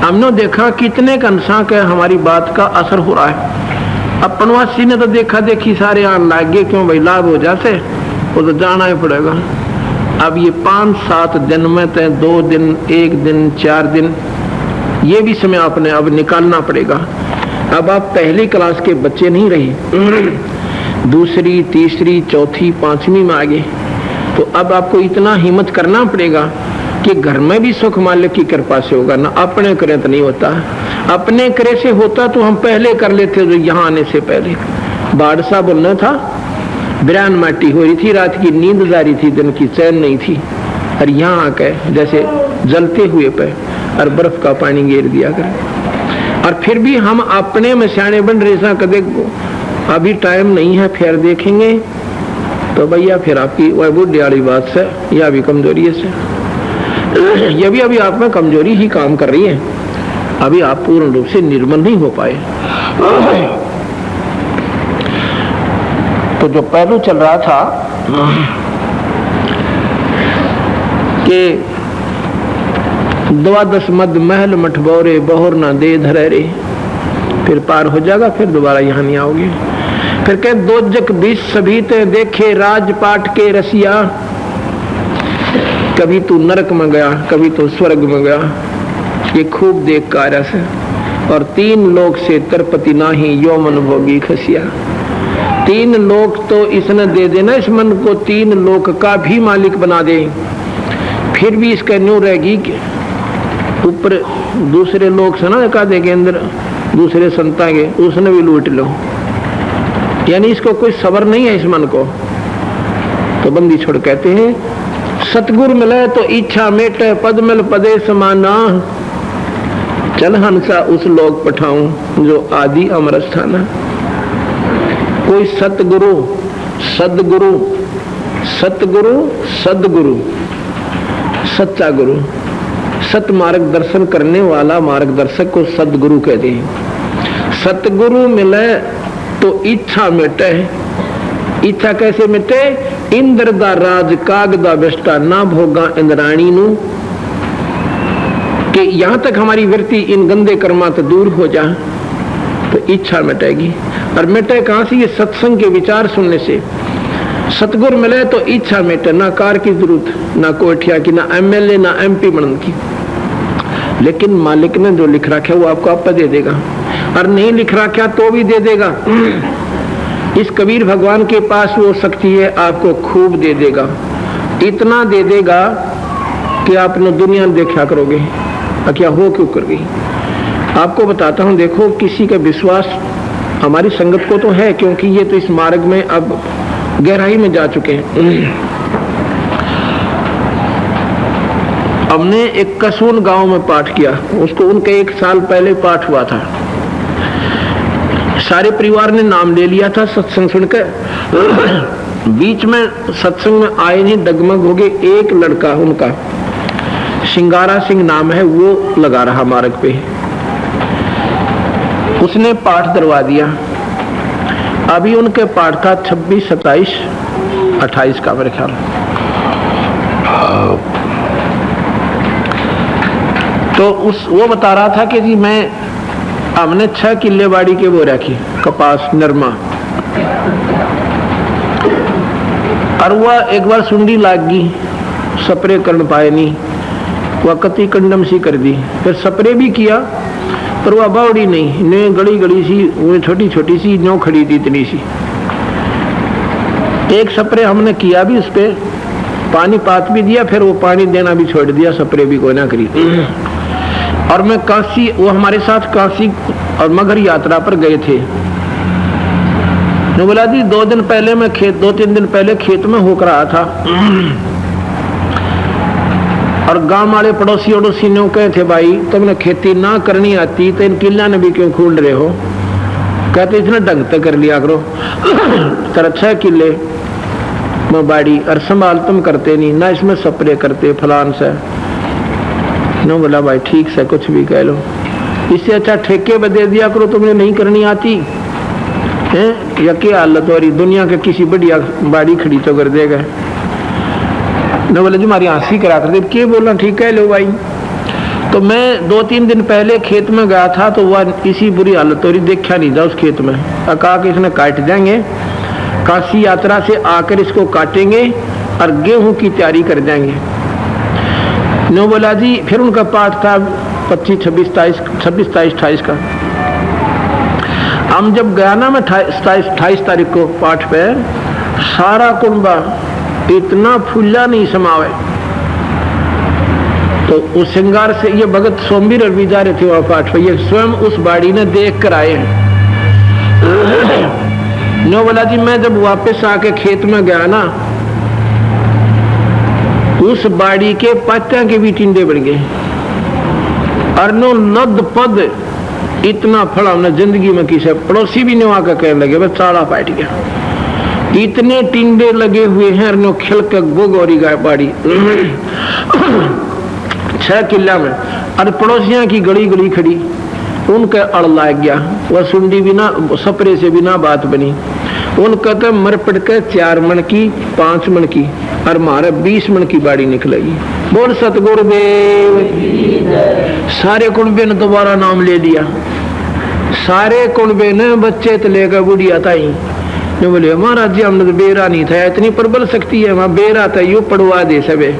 हमने देखा कितने कंसा के हमारी बात का असर हो रहा है। अब पनवासी ने तो देखा देखी सारे आन लाग गए, क्यों भाई लाभ हो जाते वो तो जाना ही पड़ेगा। अब ये 5-7 दिन में तो 2 दिन 1 दिन 4 दिन ये भी समय आपने अब निकालना पड़ेगा। अब आप पहली क्लास के बच्चे नहीं रहे, दूसरी तीसरी चौथी 5वीं में आ गए। तो अब आपको इतना हिम्मत करना पड़ेगा कि घर में भी सुख मालिक की कृपा से होगा ना, अपने करे तो नहीं होता। अपने करे से होता तो हम पहले कर लेते, जो यहाँ आने से पहले। बादशाह बोलना था, बिरान माटी हो रही थी, रात की नींद जारी थी, दिन की चैन नहीं थी, और यहाँ आके जैसे जलते हुए पे और बर्फ का पानी गिर दिया कर। और फिर भी हम अपने में सियाने बन रहे, कदे अभी टाइम नहीं है फिर देखेंगे, तो भैया फिर आपकी वह बुढ़ी वाली बात से या भी कमजोरी से, ये भी अभी आप में कमजोरी ही काम कर रही है, अभी आप पूर्ण रूप से निर्मल नहीं हो पाए। तो जो पहलू चल रहा था कि 12 मद महल मठबोरे बहुर ना दे धरे रे, फिर पार हो जाएगा, फिर दोबारा यहाँ नहीं आओगे। फिर कह दोजक 20 सभी ते देखे राजपाट के रसिया, कभी तू नरक में गया, कभी तो स्वर्ग में गया, ये खूब देख का रस। और 3 लोक से तरपति नाही यो मन भोगी खसिया। 3 लोक तो इसने दे देना, इस मन को 3 लोक का भी मालिक बना दे, फिर भी इसका न्यू रहेगी कि ऊपर दूसरे लोग से ना का देंगे अंदर दूसरे संता के, उसने भी लूट लो। यानी इसको कोई सबर नहीं है इस मन को। तो बंदी छोड़ कहते हैं सतगुरु मिले तो इच्छा मेटे, पद मिल पदे समाना, चल हंसा उस लोक पठाऊं जो आदि अमर स्थाना। कोई सतगुरु सदगुरु, सतगुरु सदगुरु, सच्चा गुरु, सत मार्गदर्शन करने वाला मार्गदर्शक को सदगुरु कहते हैं। सतगुरु मिले तो इच्छा मिटे। इच्छा कैसे मिटे? इंद्र दा राज काग दा बेष्टा ना भोगा इंद्राणी नू, कि यहां तक हमारी वृत्ति इन गंदे कर्मा तो दूर हो जा, तो इच्छा मिटेगी। और मिटे कहां से? ये सत्संग के विचार सुनने से। सतगुरु मिले तो इच्छा मिटे, ना कार की जरूरत, ना कोठिया की, ना एमएलए, ना एमपी बनने की। लेकिन मालिक ने जो लिख रखा वो आपको आप दे देगा, और नहीं लिख रखा तो भी दे देगा। इस कबीर भगवान के पास वो शक्ति है, आपको खूब दे देगा, इतना दे देगा कि आप न दुनिया देखा करोगे क्या हो क्यों कर गई। आपको बताता हूं, देखो किसी का विश्वास हमारी संगत को तो है, क्योंकि ये तो इस मार्ग में अब गहराई में जा चुके हैं। हमने एक कसून गांव में पाठ किया, उसको उनके 1 साल पहले पाठ हुआ था। सारे परिवार ने नाम ले लिया था सत्संग सुनकर। बीच में सत्संग में आए नहीं, डगमग हो गए। एक लड़का उनका सिंगारा सिंह नाम है, वो लगा रहा मार्ग पे, उसने पाठ दरवा दिया। अभी उनके पाठ का 26, 27, 28 का मेरे ख्याल। तो वो बता रहा था कि जी हमने 6 किले बाड़ी के वो रखी, कपास नरमा, और वह एक बार सुंडी लाग गई, स्प्रे कर पाए नहीं, वह कति कंडम सी कर दी। फिर स्प्रे भी किया पर वह बावड़ी नहीं, ने गड़ी गड़ी सी, वो छोटी छोटी सी नो खड़ी थी इतनी सी। एक स्प्रे हमने किया भी, उस पे पानी पात भी दिया, फिर वो पानी देना भी छोड़ दिया, स्प्रे भी कोई ना करी। और मैं काशी, वो हमारे साथ काशी और मगर यात्रा पर गए थे। ने बोला जी 2 दिन पहले मैं 2-3 दिन पहले खेत में होकर रहा था, और गांव वाले पड़ोसी अड़ोसी ने कहे थे भाई तुमने खेती ना करनी आती तो इन किला ने भी क्यों खूंड रहे हो। कहते इतने ढंग तक कर लिया करो। तेरा 6 किले में बाड़ी और संभाल तुम करते नहीं ना, इसमें स्प्रे करते फलान से। नो बोला भाई ठीक से कुछ भी कह लो, इससे अच्छा ठेके पे दे दिया करो, तुम्हें नहीं करनी आती है। या क्या हालत हो रही, दुनिया के किसी बढ़िया बाड़ी खड़ी तो कर देगा। न बोले जी हमारी हंसी करा कर दे, क्या बोलना ठीक है लो भाई। तो मैं 2-3 दिन पहले खेत में गया था, तो वह इसी बुरी हालत हो रही, देखा नहीं था उस खेत में। कहा कि इसने काट देंगे, काशी यात्रा से आकर इसको काटेंगे और गेहूं की तैयारी कर देंगे। नो बोला जी, फिर उनका पाठ था 25, 26, 27, 28 का। हम जब गया ना, मैं 28 तारीख को पाठ पे, सारा कुंबा इतना फूला नहीं समावे। तो उस श्रृंगार से ये भगत सोमवीर और भी जा रहे थे वहां पाठ पे, ये स्वयं उस बाड़ी ने देख कर आए हैं। नो बोला जी, मैं जब वापस आके खेत में गया ना, उस बाड़ी के पत्तियां के भी टिंडे बढ़ गए, और नो लद पद इतना फड़ा हमने जिंदगी में किसे। पड़ोसी भी ने वहां का कहने लगे, बस चाड़ा पाट गया, इतने टिंडे लगे हुए हैं, और नो खिल के गोगोरी गाय बाड़ी 6 किला में। और पड़ोसियां की गली गली खड़ी, उनके अड़ लाग गया, वह सुंडी बिना स्प्रे से बिना बात बनी। उनका तो मर पड़ के 4 मन की 5 मन की और मारे 20 मन की बाड़ी निकलेगी। बोल सतगुरुदेव। सारे कुंबे ने दोबारा नाम ले लिया, सारे कुंबे ने बच्चे तो लेकर बुढ़िया ताई जो बोले महाराज जी हमने तो बेरा नहीं था, इतनी प्रबल शक्ति है वहां बेरा था यू पड़वा दे सबे।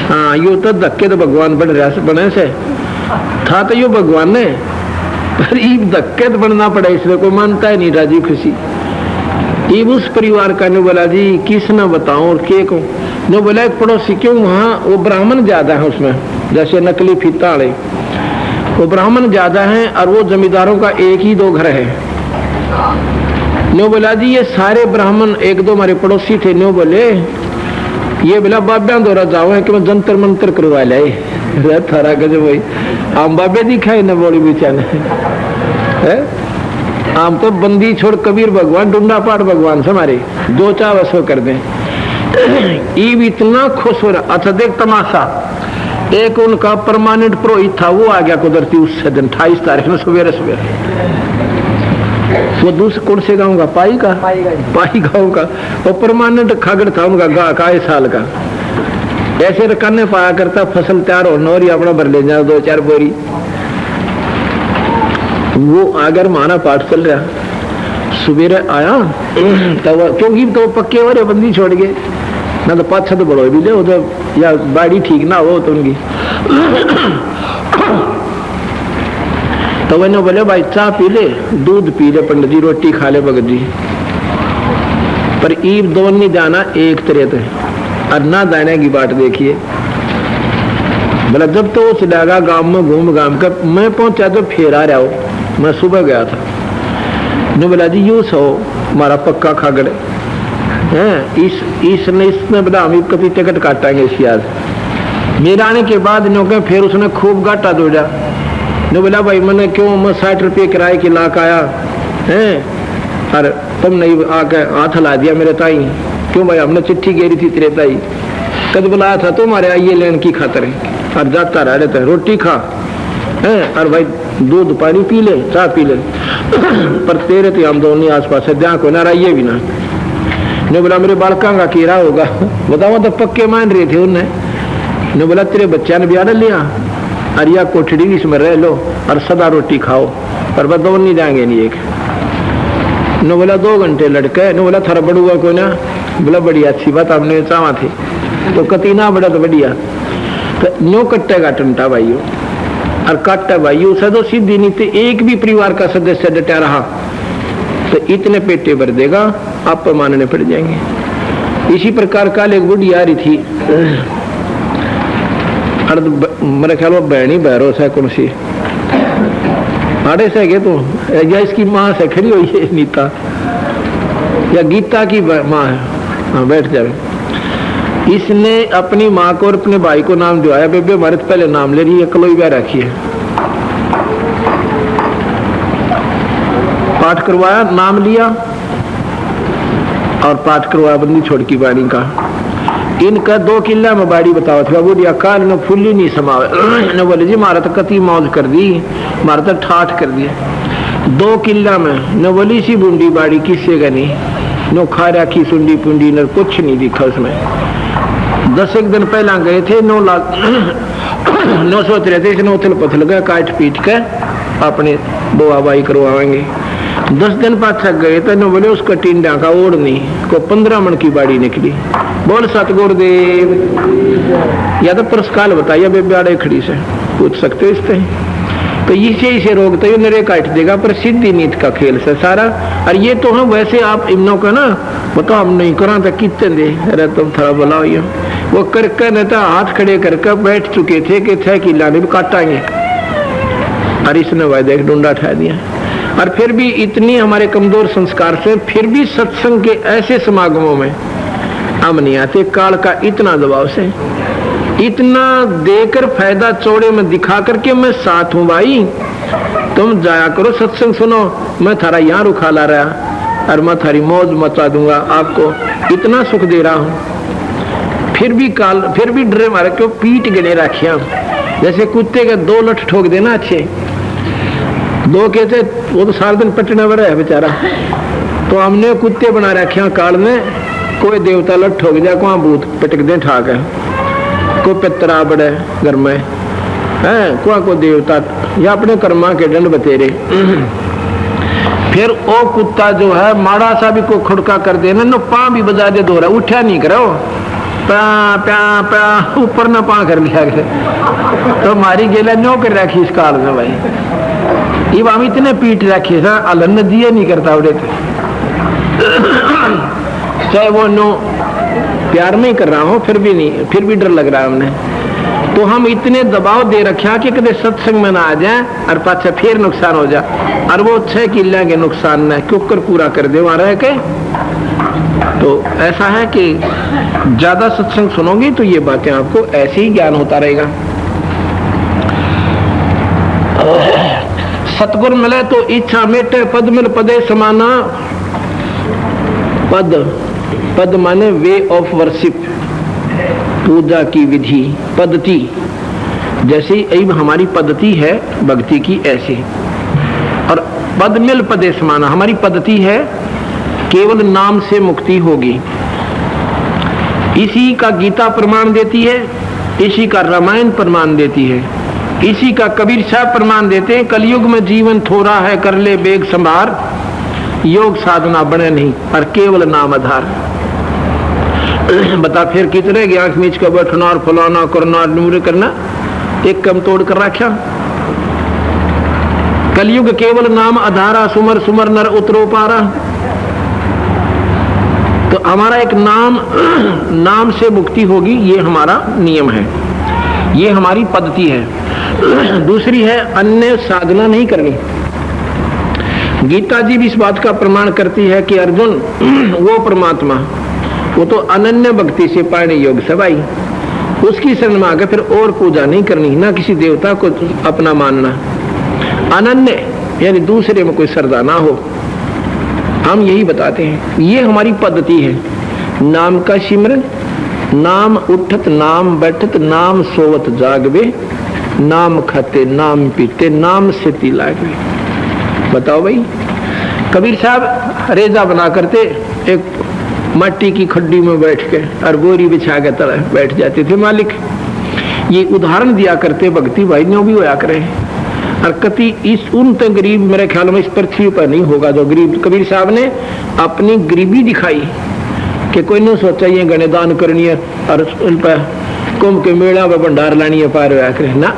हाँ यू तो धक्के तो भगवान बन रहा बने से था तो यू भगवान ने, पर ईब धक्के तो बनना पड़ा इसलिए कोई मानता है नहीं राजी खुशी। ईब उस परिवार का ने बोला जी किस न बताऊं और के को नो बोला एक पड़ोसी क्यों वहाँ वो ब्राह्मण ज्यादा है उसमें, जैसे नकली फीता वाले वो ब्राह्मण ज्यादा है और वो जमींदारों का 1-2 घर है। नो बोला जी ये सारे ब्राह्मण 1-2 हमारे पड़ोसी थे। नो बोले ये बोला बाब्या दौरा जाओ है कि मैं जंतर मंत्र करवा लाए थारा गजब भाई आम बाबे दिखाए न बोली बिचाने है। आम तो बंदी छोड़ कबीर भगवान डुंडा पाठ भगवान से हमारे 2 चाव ऐसा कर दें। ईब इतना खुश हो रहा। अच्छा देख तमाशा, एक उनका परमानेंट पुरोहित था वो आ गया कुदरती उस दिन 28 तारीख में सवेरे सवेरे। वो दूसरे कौन से गाँव का पाई गाँव का वो परमानेंट खागड़ था उनका का 1 साल का। ऐसे रखने पाया करता फसल तैयार होना और अपना भर ले जाओ 2-4 बोरी। वो अगर माना पाठ चल रहा सवेरे आया तब क्योंकि तो पक्के हो रहे बंदी छोड़ गए ना तो 5-6 तो बड़ो भी ले तो या बाड़ी ठीक ना हो तो उनकी। तो मैंने बोले भाई चाय पी ले दूध पी ले पंडित जी रोटी खा ले भगत जी, पर ईब दोन नहीं जाना एक तरह थे और ना दाने की बात देखिए। बोला जब तो उस लगा गांव में घूम घाम कर मैं पहुंचा तो फेर आ रहा हो, मैं सुबह गया था। ने बोला जी यूं सो हमारा पक्का खागड़ है इसने बोला हम कभी टिकट काटेंगे इसकी आज। मेरा आने के बाद इन्होंने फिर उसने खूब घाटा दौड़ा। ने बोला भाई मैंने क्यों मैं 60 रुपये किराए की लाख आया है और तुम नहीं आके हाथ हिला दिया मेरे ताई, क्यों भाई हमने चिट्ठी गेरी थी तेरे ताई कद बुलाया था तुम्हारे आइए लेने की खातर और जाता रह रहता है रोटी खा है और भाई दूध पानी पी ले चाय पी ले पर तेरे तो हम दोनों आस पास है ध्यान को ना रहिए भी ना। ने बोला मेरे बालका का कीड़ा होगा बताओ तो पक्के मान रहे थे उनने। ने बोला तेरे बच्चा ने ब्याह लिया और या कोठड़ी इसमें रह लो और सदा रोटी खाओ पर बस दोनों नहीं जाएंगे नहीं एक। ने बोला 2 घंटे लड़के। ने बोला थारा बड़ुआ को ना बोला बड़ी अच्छी बात हमने चावा थे तो कतीना बड़ा तो बढ़िया तो नो कट्टेगा टंटा भाइयों और काटा भाइयों सदो सीधी नहीं थे एक भी परिवार का सदस्य डटा रहा तो इतने पेटे भर देगा आप मानने पड़ जाएंगे। इसी प्रकार काल एक बुढ़ी आ रही थी मेरे ख्याल में बहनी बहरो से कौन सी आड़े से गए तो या इसकी माँ से खड़ी हुई है नीता या गीता की माँ है। हाँ बैठ जाए। इसने अपनी माँ को और अपने भाई को नाम दिवाया बेबे हमारे तो पहले नाम ले रही है कलोई ब्याह रखी है। पाठ करवाया नाम लिया और पाठ करवाया बंदी छोड़ की बाड़ी का। इनका 2 किला में बाड़ी बताओ था बोलिया काल ने फुल्ली नहीं समावे ने बोले जी मारा तो कती मौज कर दी मारा तो ठाठ कर दिया 2 किला में न बोली सी बूंदी बाड़ी किससे का नहीं नो खा रखी सुंडी पुंडी न कुछ नहीं दिखा उसमें। 10 एक दिन पहला गए थे 9 लाख 9 सोच रहे थे इसने उथल पथल गए काट पीट के अपने बुआ बाई करवाएंगे। 10 दिन पाछा गए तो न बोले उसका टिंडा का ओढ़ नहीं को 15 मन की बाड़ी निकली। बोल सतगुरुदेव। या तो पुरस्कार बताइए बेब्याड़े खड़ी से पूछ सकते इससे तो इसे रोग तो ये नरे काट देगा पर सिद्धि नीत का खेल से सारा। और ये तो हम वैसे आप इमनों का ना बताओ हम नहीं करा तो कितने दे अरे तुम थोड़ा बुलाओ ये वो करके न तो हाथ खड़े करके बैठ चुके थे कि 6 किला भी काटाएंगे और इसने वह देख डूंडा ठा दिया। और फिर भी इतनी हमारे कमजोर संस्कार से फिर भी सत्संग के ऐसे समागमों में हम नहीं आते काल का इतना दबाव से इतना देकर फायदा चौड़े में दिखा करके मैं साथ हूं भाई तुम जाया करो सत्संग सुनो मैं थारा यहाँ रुखा ला रहा और मैं थारी मौज मचा दूंगा आपको इतना सुख दे रहा हूं। फिर भी डरे मारे क्यों पीट गने रखिया जैसे कुत्ते के 2 लठ ठोक देना अच्छे 2 कहते वो तो सारा दिन पटने वाला है बेचारा तो हमने कुत्ते बना रखे काल में, कोई देवता लठ ठोक जाए, कोई भूत पटक दे ठाक है, कोई पितरा बड़े घर में है, कोई देवता या अपने कर्मा के दंड बतेरे। फिर वो कुत्ता जो है माड़ा सा भी को खुड़का कर देना नो पा भी बजा दे दो रहा, उठा नहीं करो प्या प्या प्या ऊपर ना पा कर लिया गया। तो हमारी गेला नो कर रखी इस काल में भाई, ये हम इतने पीट रखी था अलन दिए नहीं करता उड़े थे, चाहे वो नो प्यार में ही कर रहा हूं फिर भी नहीं, फिर भी डर लग रहा है हमने। तो हम इतने दबाव दे रखे कि कदे सत्संग में ना आ जाए और पाछा फिर नुकसान हो जाए, और वो 6 किला के नुकसान न क्यों पूरा कर दे वहां रह के। तो ऐसा है कि ज्यादा सत्संग सुनोगी तो ये बातें आपको ऐसे ही ज्ञान होता रहेगा। सतगुर मिले तो इच्छा मेटे, पद मिल पदे समाना। पद, पद माने वे ऑफ वर्शिप, पूजा की विधि, पद्धति। जैसे अब हमारी पद्धति है भक्ति की ऐसे, और पद मिल पदे समाना हमारी पद्धति है, केवल नाम से मुक्ति होगी। इसी का गीता प्रमाण देती है, इसी का रामायण प्रमाण देती है, इसी का कबीर साहब प्रमाण देते हैं। कलयुग में जीवन थोड़ा है, कर ले बेग संभार, योग साधना बने नहीं और केवल नाम आधार। बता फिर कितने की आंख मीच कर बैठना और फलाना करना नूर करना, एक कम तोड़ कर रखा। कलयुग केवल नाम आधारा, सुमर सुमर नर उतरो पारा। तो हमारा एक नाम, नाम से मुक्ति होगी, ये हमारा नियम है, ये हमारी पद्धति है। दूसरी है अन्य साधना नहीं करनी। गीता जी भी इस बात का प्रमाण करती है कि अर्जुन वो परमात्मा, वो तो अनन्य भक्ति से पाने योग सवाई, उसकी शरण में आकर फिर और पूजा नहीं करनी, ना किसी देवता को अपना मानना। अनन्य यानी दूसरे में कोई श्रद्धा ना हो, हम यही बताते हैं। ये हमारी पद्धति है। नाम का सिमरन, नाम उठत नाम बैठत नाम सोवत जागवे, नाम खाते नाम पीते नाम से तिलागवे। बताओ भाई, कबीर साहब रेजा बना करते, एक मट्टी की खड्डी में बैठ के और बोरी बिछा के तले बैठ जाते थे मालिक। ये उदाहरण दिया करते भक्ति भाई ने भी होया करे। और कति इस उन तो गरीब मेरे ख्याल में इस पृथ्वी पर नहीं होगा जो गरीब। कबीर साहब ने अपनी गरीबी दिखाई कि कोई नहीं सोचा ये गणे दान करनी है और उन पर कुंभ के मेला में भंडार लानी है, पार होया करे ना,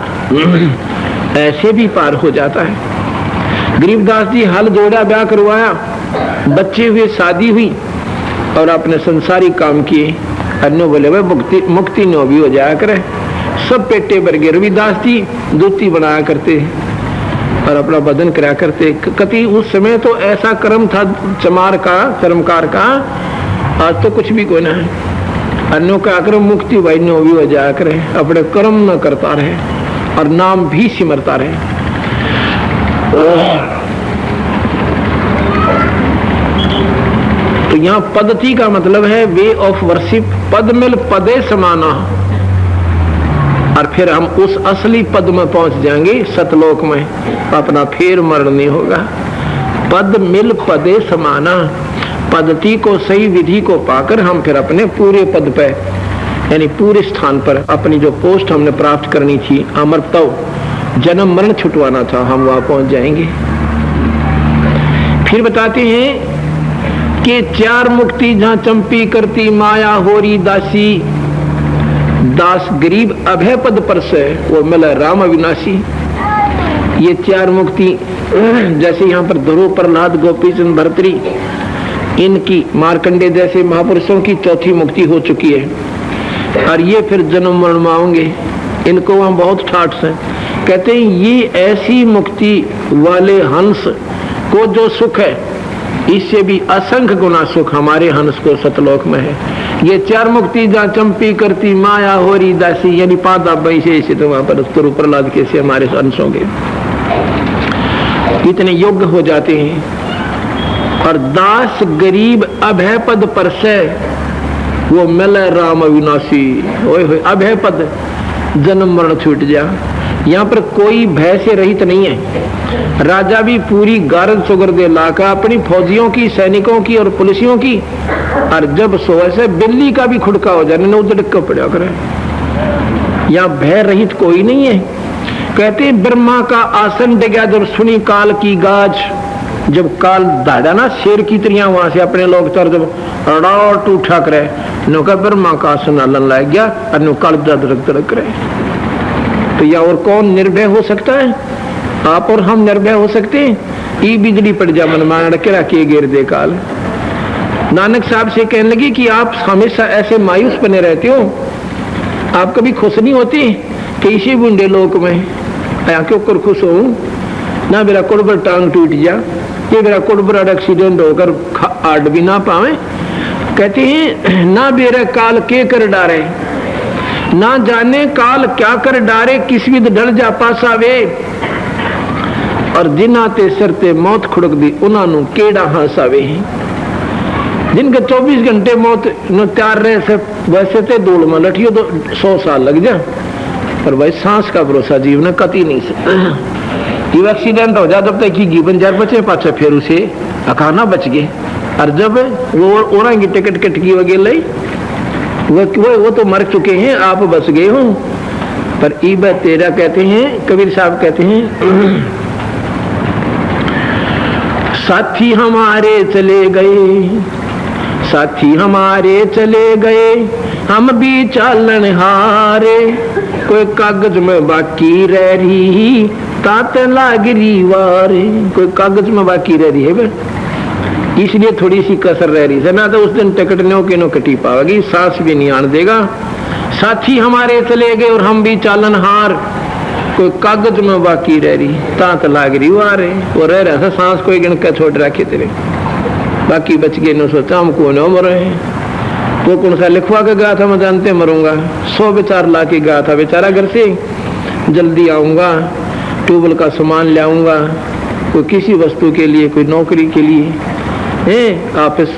ऐसे भी पार हो जाता है। गरीबदास जी हल जोड़ा, ब्याह करवाया, बच्चे हुए, शादी हुई और अपने संसारी काम किए। अन्य बोले भाई मुक्ति नो भी हो जाया करे, सब पेटे भर गए। रविदास जी दूती बनाया करते और अपना बदन कराया करते। कति उस समय तो ऐसा कर्म था चमार का, चरमकार का, आज तो कुछ भी कोई ना है। अन्यों का कर्म मुक्ति भाई नो भी हो जाया करे, अपने कर्म न करता रहे और नाम भी सिमरता रहे। तो यहाँ पद्धति का मतलब है वे ऑफ वर्शिप, पद मिल पदे समाना। और फिर हम उस असली पद में पहुंच जाएंगे सतलोक में, अपना फेर मरण नहीं होगा। पद मिल पदे समाना, पद्धति को, सही विधि को पाकर हम फिर अपने पूरे पद पे यानी पूरे स्थान पर अपनी जो पोस्ट हमने प्राप्त करनी थी, अमरत्व, जन्म मरण छुटवाना था, हम वहां पहुंच जाएंगे। फिर बताते हैं कि 4 मुक्ति जहां चंपी करती माया होरी दासी, दास गरीब अभय पद पर से वो मिला राम अविनाशी। ये 4 मुक्ति जैसे यहाँ पर ध्रुव, प्रहलाद, गोपीचंद, भर्तरी, इनकी मार्कंडे जैसे महापुरुषों की 4थी मुक्ति हो चुकी है। और ये फिर जन्म मरण में आएंगे। इनको हम बहुत ठाठ से कहते हैं, ये ऐसी मुक्ति वाले हंस को जो सुख है, इससे भी असंख्य गुना सुख हमारे हंस को सतलोक में है। ये 4 मुक्ति जहाँ चंपी करती माया होरी दासी, यानी पादा बई से तो वहां पर ध्रुव, प्रहलाद के से हमारे हंसों के इतने योग्य हो जाते हैं। और दास गरीब अभय पद पर से वो मिले राम अविनाशी। ओए होए, अभय पद, जन्म मरण छूट जा। यहाँ पर कोई भय से रहित नहीं है। राजा भी पूरी गारद सुगर्द लाका अपनी फौजियों की, सैनिकों की और पुलिसियों की, और जब सोए से बिल्ली का भी खुड़का हो जाने न उधड़ के पड़ा करे। यहाँ भय रहित कोई नहीं है। कहते ब्रह्मा का आसन डिगा जब सुनी काल की गाज, जब काल दाड़ा ना शेर की तरिया वहां से अपने लोग तर जब अड़ाट उठा करे नो का ब्रह्मा का आसन हलन लग गया और नो काल दरक दरक रहे। तो या और कौन निर्भय हो सकता है? आप और हम निर्भय हो सकते हैं? ई बिजली पड़ जा मन मान रखे के गिर दे काल। नानक साहब से कहने लगी कि आप हमेशा ऐसे मायूस बने रहते हो, आप कभी खुश नहीं होते कि इसी बुंडे लोक में या क्यों कर खुश हो ना, मेरा कुड़बर टांग टूट जा, ये मेरा कुड़बर एक्सीडेंट होकर आड़ भी ना पावे। कहते हैं ना बेरा काल के कर डारे, ना जाने काल क्या कर डारे, किस विध ढल जा पासा वे, और जिन्ना ते सिर ते मौत खुड़क दी उन्होंने केड़ा हंसावे। जिनके 24 घंटे मौत न तैयार रहे से वैसे ते धूल में लठियो तो 100 साल लग जा, पर भाई सांस का भरोसा जीवन कती नहीं सकता। एक्सीडेंट हो जा जब तक की जीवन जार बचे पाछे फिर उसे अखाना बच गए, और जब वो ओरांगी टिकट कटकी वगैरह वो तो मर चुके हैं, आप बच गए हो। पर ईबा तेरा कहते हैं, कबीर साहब कहते हैं साथी हमारे चले गए, साथी हमारे चले गए, हम भी चालन हारे, कोई कागज में बाकी रह रही तात लागरी वारे, कोई कागज में बाकी रह रही है बे, इसलिए थोड़ी सी कसर रह रही है ना, तो उस दिन टिकट नो कटी पावेगी, सांस भी नहीं आने देगा। साथी हमारे चले गए और हम भी चालन हार, कोई कागज में बाकी रह रही तात लागरी वारे, वो रह रहा था सांस कोई गिन के छोड़ रखे तेरे, बाकी बच गए न सोचा हमको न मरे। वो कौन सा लिखवा के गया था, मैं जानते मरूंगा, 100 विचार ला के गया था बेचारा घर से, जल्दी आऊंगा, ट्यूबवेल का सामान ले आऊंगा, कोई किसी वस्तु के लिए, कोई नौकरी के लिए,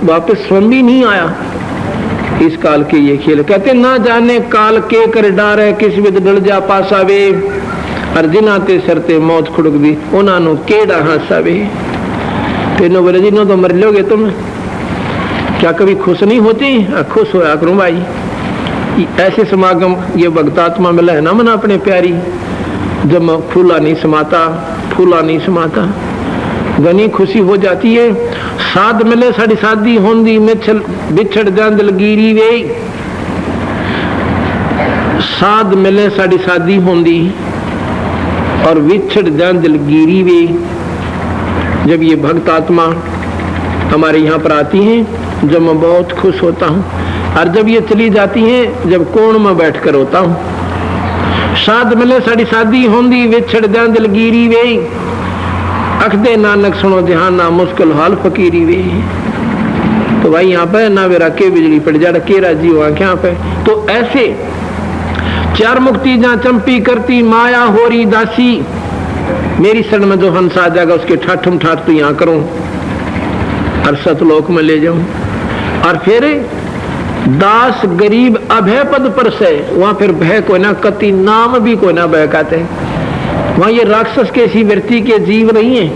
वापस स्वयं भी नहीं आया। इस काल के ये खेल। कहते ना जाने काल के कर डारे, किस विध डल जा पासावे, अर्जिनाते सरते मौत खुड़क दी उन्होंने केड़ा हासावे। तेनो बोले जी नो तो मर लोगे तुम, क्या कभी खुश नहीं होती? खुश होया करूं भाई, ऐसे समागम ये भक्तात्मा मिला है ना मना अपने प्यारी, जब फूला नहीं समाता, फूला नहीं समाता, घनी खुशी हो जाती है। साध मिले साड़ी शादी होंदी मिछल बिछड़ जान दिलगीरी वे, साध मिले साड़ी शादी होंदी और बिछड़ जान दिलगीरी वे। जब ये भक्त आत्मा हमारे यहाँ पर आती हैं, जब मैं बहुत खुश होता हूँ, और जब ये चली जाती हैं, जब कोण में बैठ कर होता हूँ। साध मिले साड़ी शादी होंदी बिछड़ जान दिलगीरी वे, अखदे नानक सुनो ध्याना मुश्किल हाल फकीरी वे। तो भाई यहाँ पे ना वे रखे बिजली पड़ जा के राजी हुआ क्या पे। तो ऐसे चार मुक्ति जहाँ चंपी करती माया होरी दासी, मेरी शरण में जो हंस आ जाएगा उसके ठाठुम ठाठ तो यहाँ करूं और सतलोक में ले जाऊं। और फिर दास गरीब अभय पद पर से, वहां फिर भय को ना कति नाम भी को ना भय कहते, वहां ये राक्षस के सी वृत्ति के जीव नहीं है,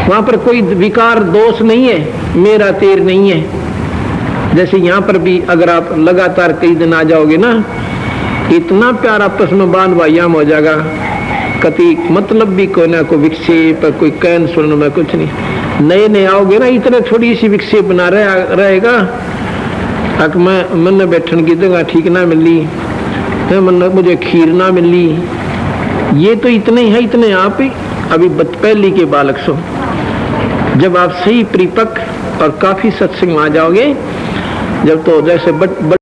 वहां पर कोई विकार दोष नहीं है, मेरा तेर नहीं है। जैसे यहाँ पर भी अगर आप लगातार कई दिन आ जाओगे ना, इतना प्यार आपस में बांध वायाम हो जाएगा, कति मतलब भी कोई ना कोई विक्षेप, कोई कैन सुनने में कुछ नहीं। नए नए आओगे ना, इतने थोड़ी सी विक्षेप बना रहेगा। अक मैं मन बैठन की जगह ठीक ना मिली, मन मुझे खीर ना मिली, ये तो इतने ही है, इतने आप ही अभी पहली के बालक सो। जब आप सही परिपक्व और काफी सत्संग में आ जाओगे, जब तो जैसे